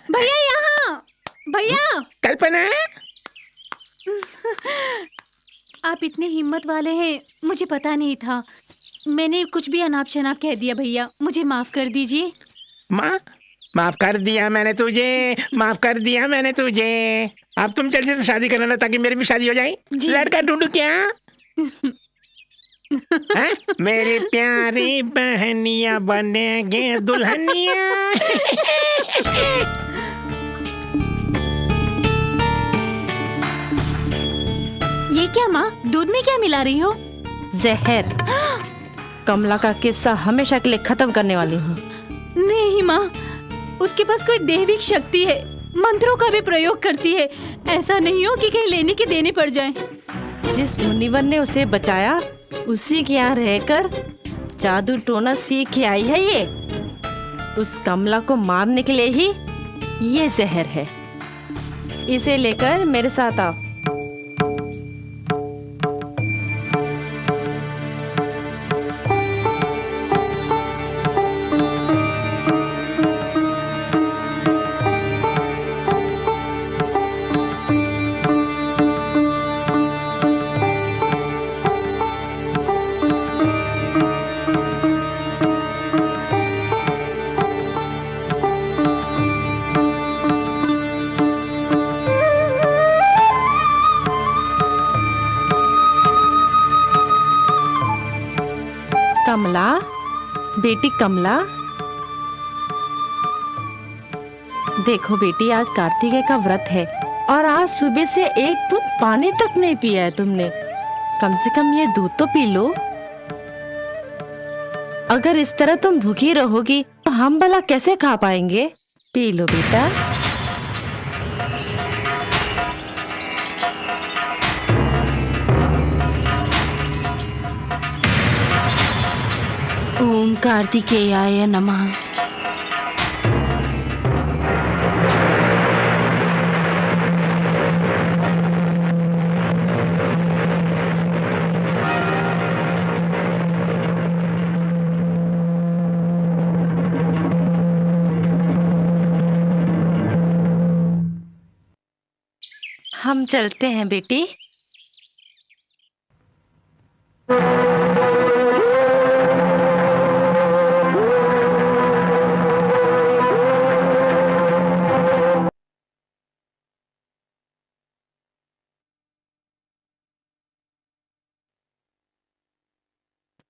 भैया यहाँ, भैया। कल्पना, आप इतने हिम्मत वाले हैं, मुझे पता नहीं था। मैंने कुछ भी अनाप शनाप कह दिया भैया, मुझे माफ कर दीजिए। माफ कर दिया मैंने तुझे, माफ कर दिया मैंने तुझे। अब तुम जल्दी से शादी करना ताकि मेरी भी शादी हो जाए। लड़का ढूंढू क्या? मेरी प्यारी बहनिया बनेंगे दुल्हनिया। ये क्या माँ, दूध में क्या मिला रही हो? जहर। कमला का किस्सा हमेशा के लिए खत्म करने वाली हूँ। नहीं माँ, उसके पास कोई दैविक शक्ति है, मंत्रों का भी प्रयोग करती है। ऐसा नहीं हो कि कहीं लेने के देने पड़ जाए। जिस मुनिवर ने उसे बचाया उसी के यहाँ रहकर जादू टोना सीख के आई है ये। उस कमला को मारने के लिए ही ये जहर है। इसे लेकर मेरे साथ आओ। कमला, बेटी कमला, देखो बेटी, आज कार्तिकेय का व्रत है और आज सुबह से एक बूंद पानी तक नहीं पिया है तुमने। कम से कम ये दूध तो पी लो। अगर इस तरह तुम भूखी रहोगी तो हम भला कैसे खा पाएंगे? पी लो बेटा। ओम कार्तिकेयाय नमः। हम चलते हैं बेटी।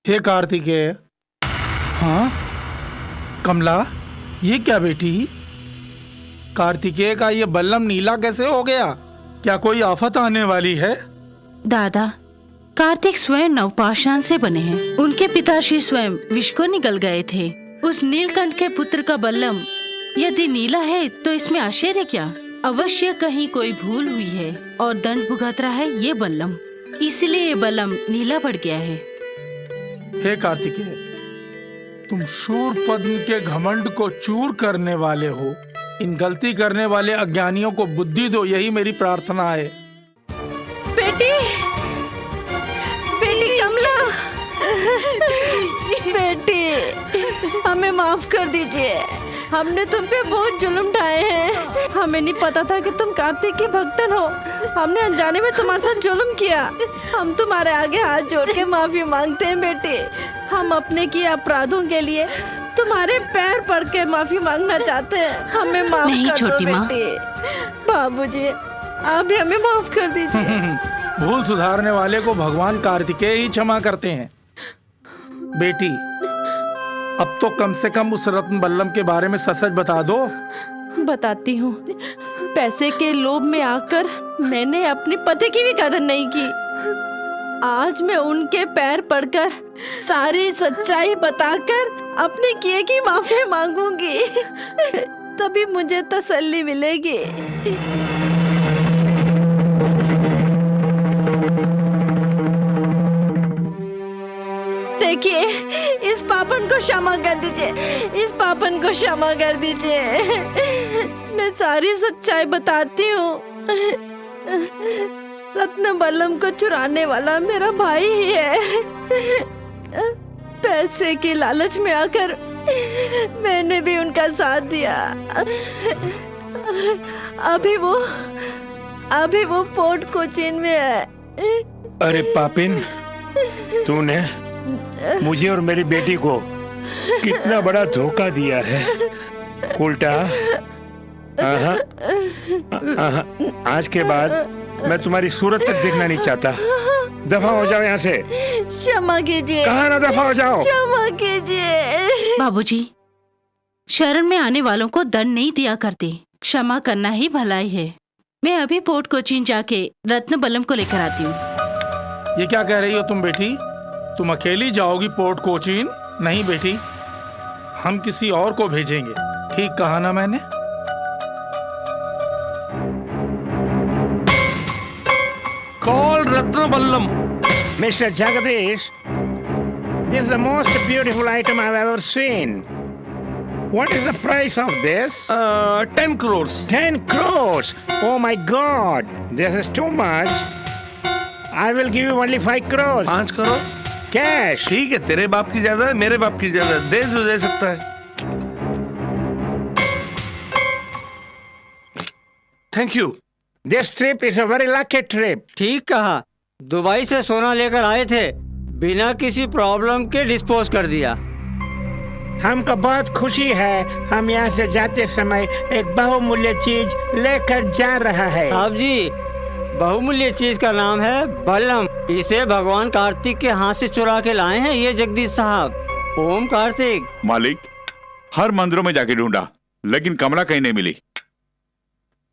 हे कार्तिकेय। हाँ कमला, ये क्या बेटी? कार्तिकेय का ये बल्लम नीला कैसे हो गया? क्या कोई आफत आने वाली है? दादा, कार्तिक स्वयं नवपाषाण से बने हैं। उनके पिताश्री स्वयं विष को निगल गए थे। उस नीलकंठ के पुत्र का बल्लम यदि नीला है तो इसमें आश्चर्य क्या? अवश्य कहीं कोई भूल हुई है और दंड भुगत रहा है ये बल्लम, इसलिए ये बल्लम नीला पड़ गया है। हे कार्तिकेय, तुम शूर पद्म के घमंड को चूर करने वाले हो। इन गलती करने वाले अज्ञानियों को बुद्धि दो, यही मेरी प्रार्थना है। बेटी, बेटी कमला, बेटी हमें माफ कर दीजिए। हमने तुम पे बहुत जुल्म ढाए हैं। हमें नहीं पता था कि तुम कार्तिक के भक्तन हो। हमने अनजाने में तुम्हारे साथ जुल्म किया। हम तुम्हारे आगे हाथ जोड़ के माफी मांगते हैं बेटी। हम अपने किए अपराधों के लिए तुम्हारे पैर पड़ के माफी मांगना चाहते हैं। हमें माफ नहीं, कर दो छोटी माँ। बेटी। बाबूजी, आप भी हमें माफ कर दीजिए। भूल सुधारने वाले को भगवान कार्तिकेय ही क्षमा करते हैं। बेटी, अब तो कम से कम उस रत्न बल्लम के बारे में सच सच बता दो। बताती हूँ। पैसे के लोभ में आकर मैंने अपने पति की भी कदर नहीं की। आज मैं उनके पैर पड़कर सारी सच्चाई बताकर अपने किए की माफी मांगूंगी। तभी मुझे तसल्ली मिलेगी। देखिए, इस पापन को क्षमा कर दीजिए। इस पापन को क्षमा कर दीजिए। मैं सारी सच्चाई बताती हूँ। रत्न बल्लम को चुराने वाला मेरा भाई ही है। पैसे के लालच में आकर मैंने भी उनका साथ दिया। अभी वो फोर्ट कोचीन में है। अरे पापिन, तूने मुझे और मेरी बेटी को कितना बड़ा धोखा दिया है। उल्टा आज के बाद मैं तुम्हारी सूरत तक देखना नहीं चाहता। दफा हो जाओ यहाँ से। क्षमा कीजिए। कहा ना दफा हो जाओ। क्षमा कीजिए। बाबूजी, शरण में आने वालों को दंड नहीं दिया करते। क्षमा करना ही भलाई है। मैं अभी पोर्ट कोचीन जाके रत्न बल्लम को लेकर आती हूँ। ये क्या कह रही हो तुम बेटी? तुम अकेली जाओगी पोर्ट कोचीन? नहीं बेटी, हम किसी और को भेजेंगे। ठीक कहा ना मैंने? Call Ratna Ballam. Mr. Jagadish, this is the most beautiful item I've ever seen. What is the price of this? 10 crores. 10 crores? Oh my God, this is too much. I will give you only 5 crores. 5 crore? Cash. ठीक है, तेरे बाप की ज्यादा है, मेरे बाप की ज्यादा है। दे सकता है। Thank you. This trip is a very lucky trip. ठीक कहा। दुबई से सोना लेकर आए थे, बिना किसी प्रॉब्लम के डिस्पोज कर दिया। हमको बहुत खुशी है। हम यहाँ से जाते समय एक बहुमूल्य चीज लेकर जा रहा है। साहब जी, बहुमूल्य चीज का नाम है बल्लम। इसे भगवान कार्तिक के हाथ से चुरा के लाए हैं ये जगदीश साहब। ओम कार्तिक। मालिक, हर मंदिरों में जाके ढूंढा, लेकिन कमला कहीं नहीं मिली।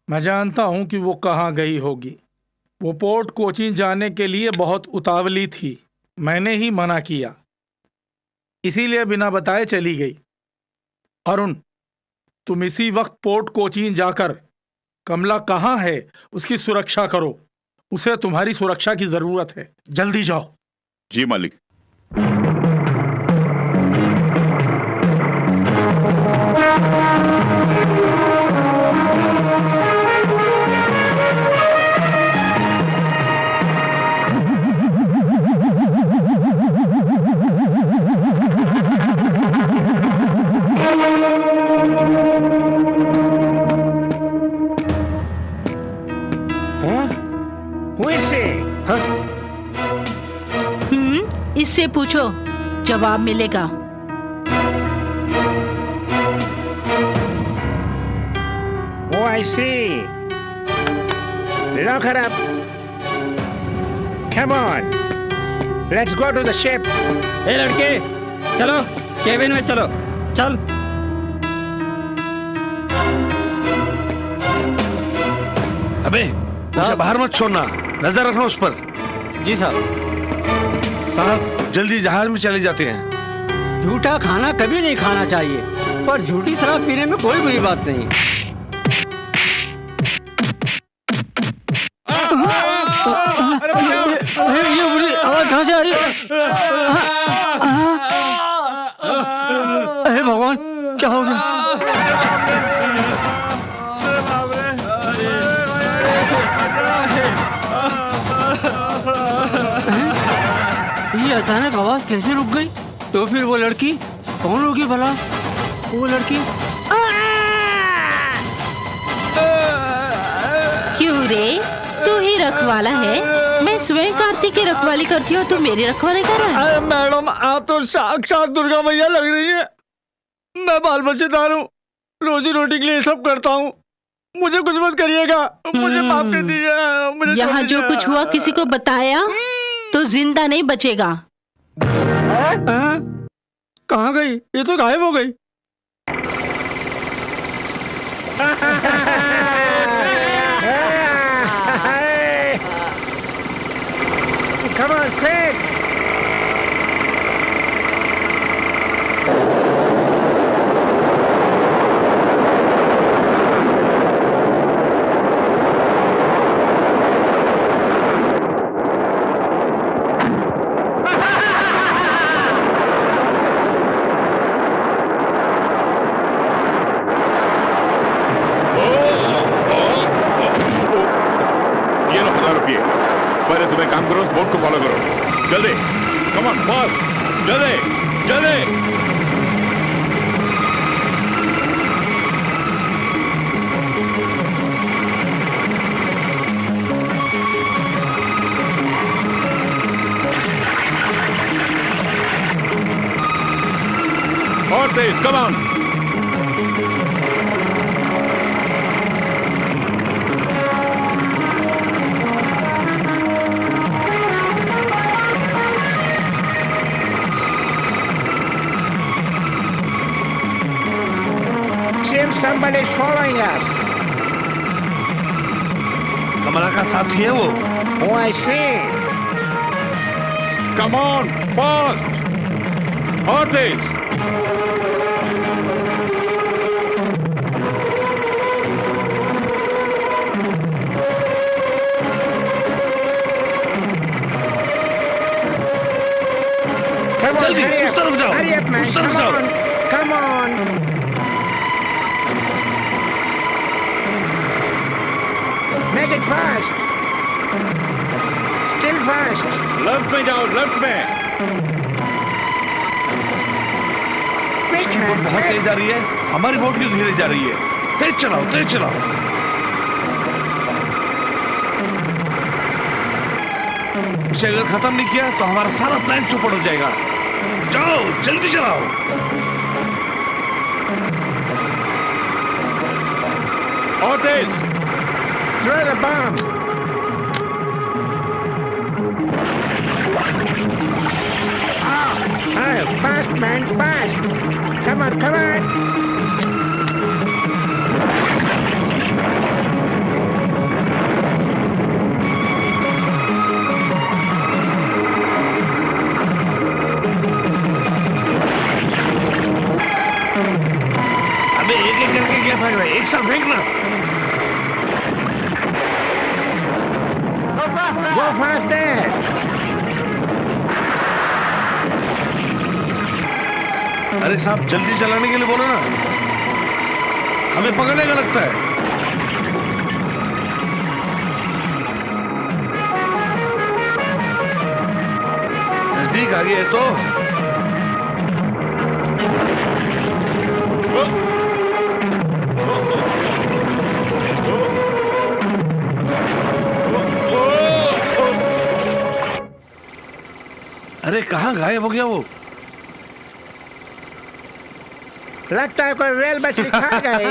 मैं जानता हूं कि वो कहाँ गई होगी। वो पोर्ट कोचीन जाने के लिए बहुत उतावली थी। मैंने ही मना किया, इसीलिए बिना बताए चली गई। अरुण, तुम इसी वक्त पोर्ट कोचीन जाकर कमला कहाँ है उसकी सुरक्षा करो। उसे तुम्हारी सुरक्षा की जरूरत है। जल्दी जाओ। जी मालिक। इससे पूछो, जवाब मिलेगा। Oh, I see. Lock her up. Come on. Let's go to the ship. ए लड़के, चलो केबिन में चलो, चल। अबे उसे बाहर मत छोड़ना, नजर रखना उस पर। जी साहब। साहब जल्दी जहाज में चले जाते हैं। झूठा खाना कभी नहीं खाना चाहिए, पर झूठी शराब पीने में कोई बुरी बात नहीं। ये बुरी आवाज कहाँ से आ रही है? अरे भगवान, क्या हो गया? ये अचानक आवाज कैसे रुक गई? तो फिर वो लड़की कौन होगी भला? वो लड़की क्यों रे, तू ही रखवाला है? मैं स्वयं कार्तिक की रखवाली करती हूँ, तू मेरी रखवाली कर रहा है? मैडम, आप तो साक्षात दुर्गा मैया लग रही है। मैं बाल बच्चेदार हूँ, रोजी रोटी के लिए ये सब करता हूँ। मुझे कुछ मत करिएगा, मुझे माफ कर दीजिए। मुझे यहाँ जो कुछ हुआ किसी को बताया तो जिंदा नहीं बचेगा। कहाँ गई? ये तो गायब हो गई। Come on, quick! ये लो 1000 रुपये। पहले तुम्हें काम करो, उस बोट को फॉलो करो। जल्दी, कम ऑन, फास्ट, जल्दी, जल्दी। और तेज, come on. Somebody is following us. Kamala का साथी है वो। Oh, I see. Come on, fast. और तेज। Come on, जल्दी, hurry उस up. तरफ जाओ, Hurry up, man. उस तरफ Come जाओ। on. Come on. Make it fast. Still fast. Left में जाओ, लेफ्ट में। Quick, उसकी बोट man. बहुत तेज जा रही है, हमारी बोट क्यों धीरे जा रही है? तेज चलाओ, तेज चलाओ। उसे अगर खत्म नहीं किया तो हमारा सारा प्लान चौपट हो जाएगा। जाओ, जल्दी चलाओ। और तेज। Throw the bomb. Oh, fast, man, fast. Come on, come on. अबे एक एक करके क्या फेंक रहा है? एक साथ फेंकना। Go faster. अरे साहब जल्दी चलाने के लिए बोलो ना, हमें पकड़ने का लगता है। नजदीक आ गए तो अरे कहाँ गायब हो गया वो? लगता है कोई वेल मछली खा गई।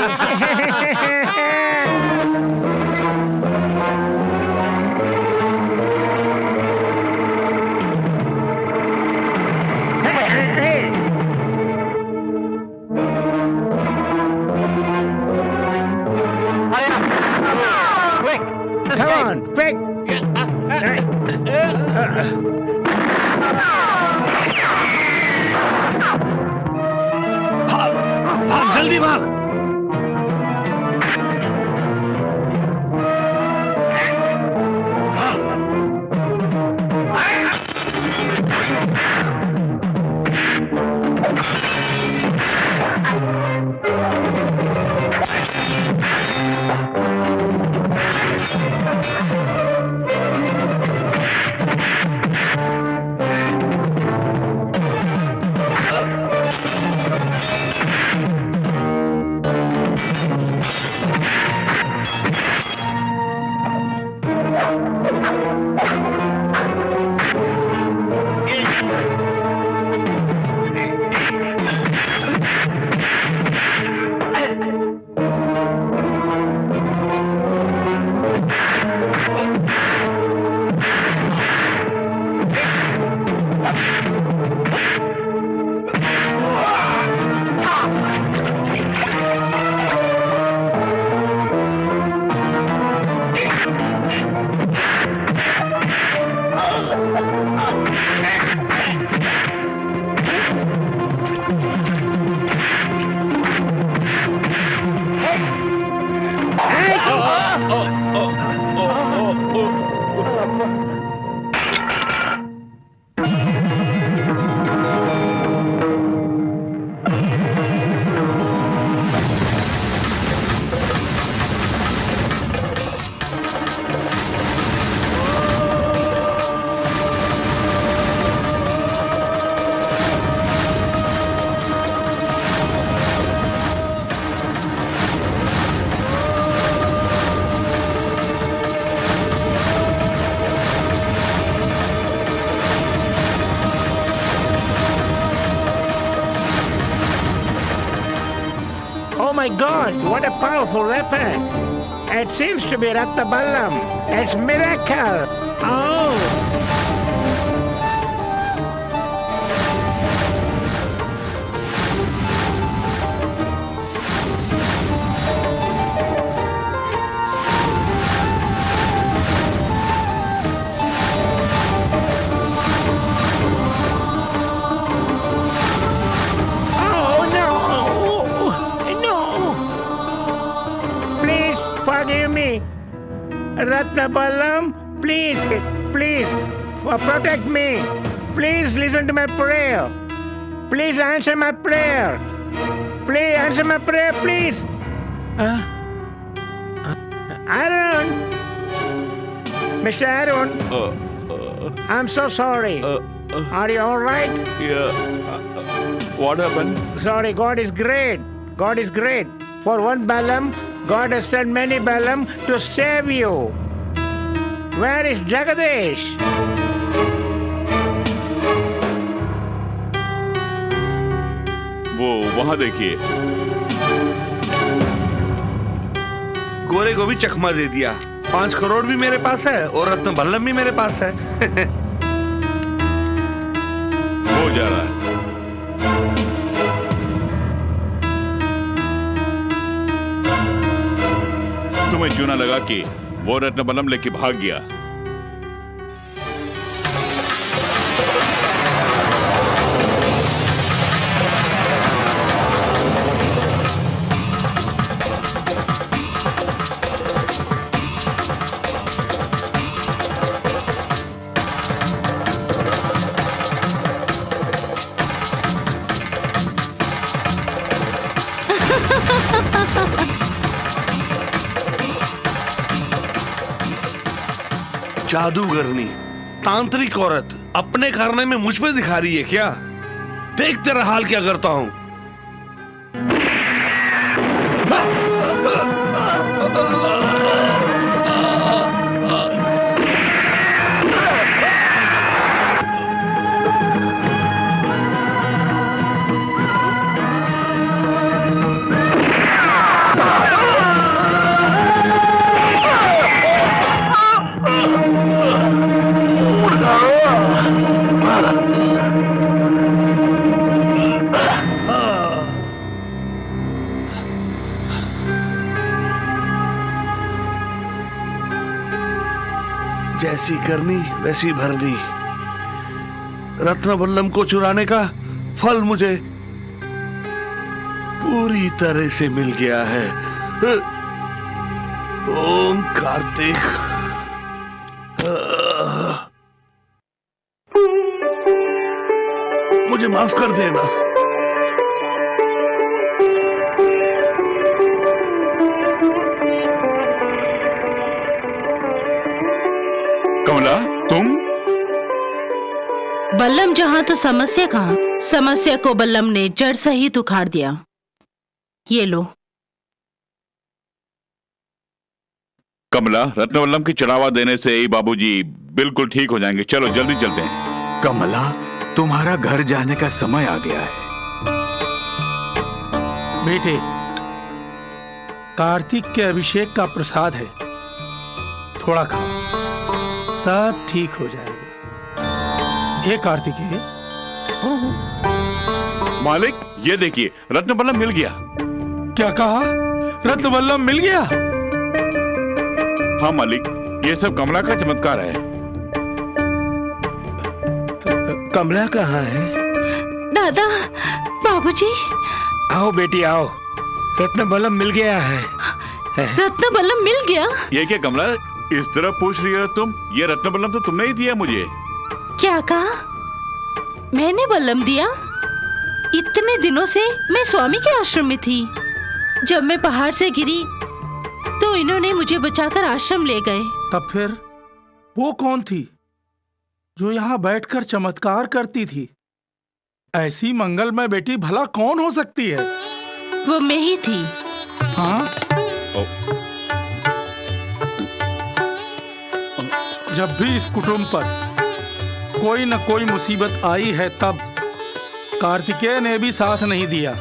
On quick. भाग जल्दी भाग। Oh my God, what a powerful weapon. It seems to be Ratnaballam. It's miracle. Oh. Forgive me, Ratnaballam. Please, protect me. Please listen to my prayer. Please answer my prayer. Please answer my prayer, please. Arun, Mr. Arun. I'm so sorry. Are you all right? Yeah. What happened? Sorry. God is great. God is great. For one Balam, God has sent many Balam to save you. Where is Jagadish? वो वहां देखिए। गोरे को भी चकमा दे दिया। 5 करोड़ भी मेरे पास है और रत्न बल्लम भी मेरे पास है। हो जा रहा है। तुम्हें चूना लगा कि वो रत्नबलम लेके भाग गया। जादूगरनी, तांत्रिक औरत अपने करने में मुझ पे दिखा रही है क्या? देख तेरा हाल क्या करता हूं। जैसी करनी वैसी भरनी। रत्नवल्लम को चुराने का फल मुझे पूरी तरह से मिल गया है। ओम कार्तिक। मुझे माफ कर देना। कमला, तुम? बल्लम जहाँ तो समस्या कहाँ। समस्या को बल्लम ने जड़ सहित उखाड़ दिया। ये लो। कमला, रत्नवल्लम की चढ़ावा देने से ही बाबूजी बिल्कुल ठीक हो जाएंगे। चलो जल्दी चलते हैं। कमला, तुम्हारा घर जाने का समय आ गया है। बेटे, कार्तिक के अभिषेक का प्रसाद है, थोड़ा खाओ, सब ठीक हो जाएगा। ये कार्तिकेय। मालिक, ये देखिए, रत्नवल्लम मिल गया। क्या कहा? रत्नवल्लम मिल गया? हाँ मालिक, ये सब कमला का चमत्कार है। कमला कहाँ है? दादा, बाबूजी। आओ बेटी आओ, रत्नवल्लम मिल गया है। रत्नवल्लम मिल गया? ये क्या कमला, इस तरह पूछ रही हो तुम? ये रत्नवल्लम तो तुमने ही दिया मुझे। क्या कहा? मैंने बल्लम दिया? इतने दिनों से मैं स्वामी के आश्रम में थी। जब मैं पहाड़ से गिरी तो इन्होंने मुझे बचाकर आश्रम ले गए। तब फिर वो कौन थी जो यहाँ बैठकर चमत्कार करती थी? ऐसी मंगलमय बेटी भला कौन हो सकती है? वो मैं ही थी। हाँ? जब भी इस कुटुंब पर कोई न कोई मुसीबत आई है, तब कार्तिकेय ने भी साथ नहीं दिया,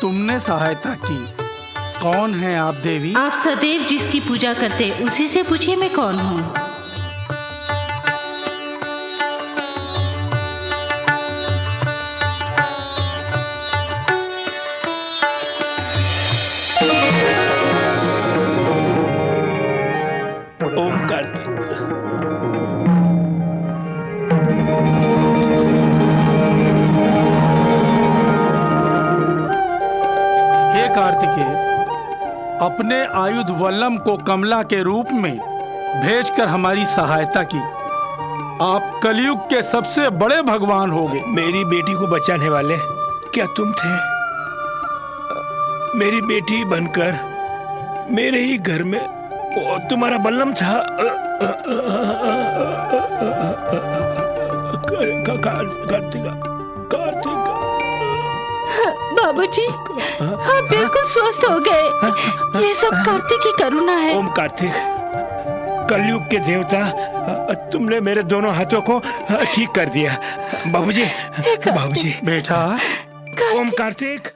तुमने सहायता की। कौन है आप देवी? आप सदैव जिसकी पूजा करते उसी से पूछिए मैं कौन हूँ। ओम कार्तिक। हे कार्तिकेय, अपने आयुध वल्लम को कमला के रूप में भेजकर हमारी सहायता की। आप कलयुग के सबसे बड़े भगवान होगे। मेरी बेटी को बचाने वाले क्या तुम थे? मेरी बेटी बनकर मेरे ही घर में तुम्हारा बल्लम था। कार्तिका, कार्तिका। बाबूजी, आप बिल्कुल स्वस्थ हो गए। ये सब कार्तिक की करुणा है। ओम कार्तिक, कलयुग के देवता, तुमने मेरे दोनों हाथों को ठीक कर दिया। बाबूजी, बाबूजी। बेटा। ओम कार्तिक।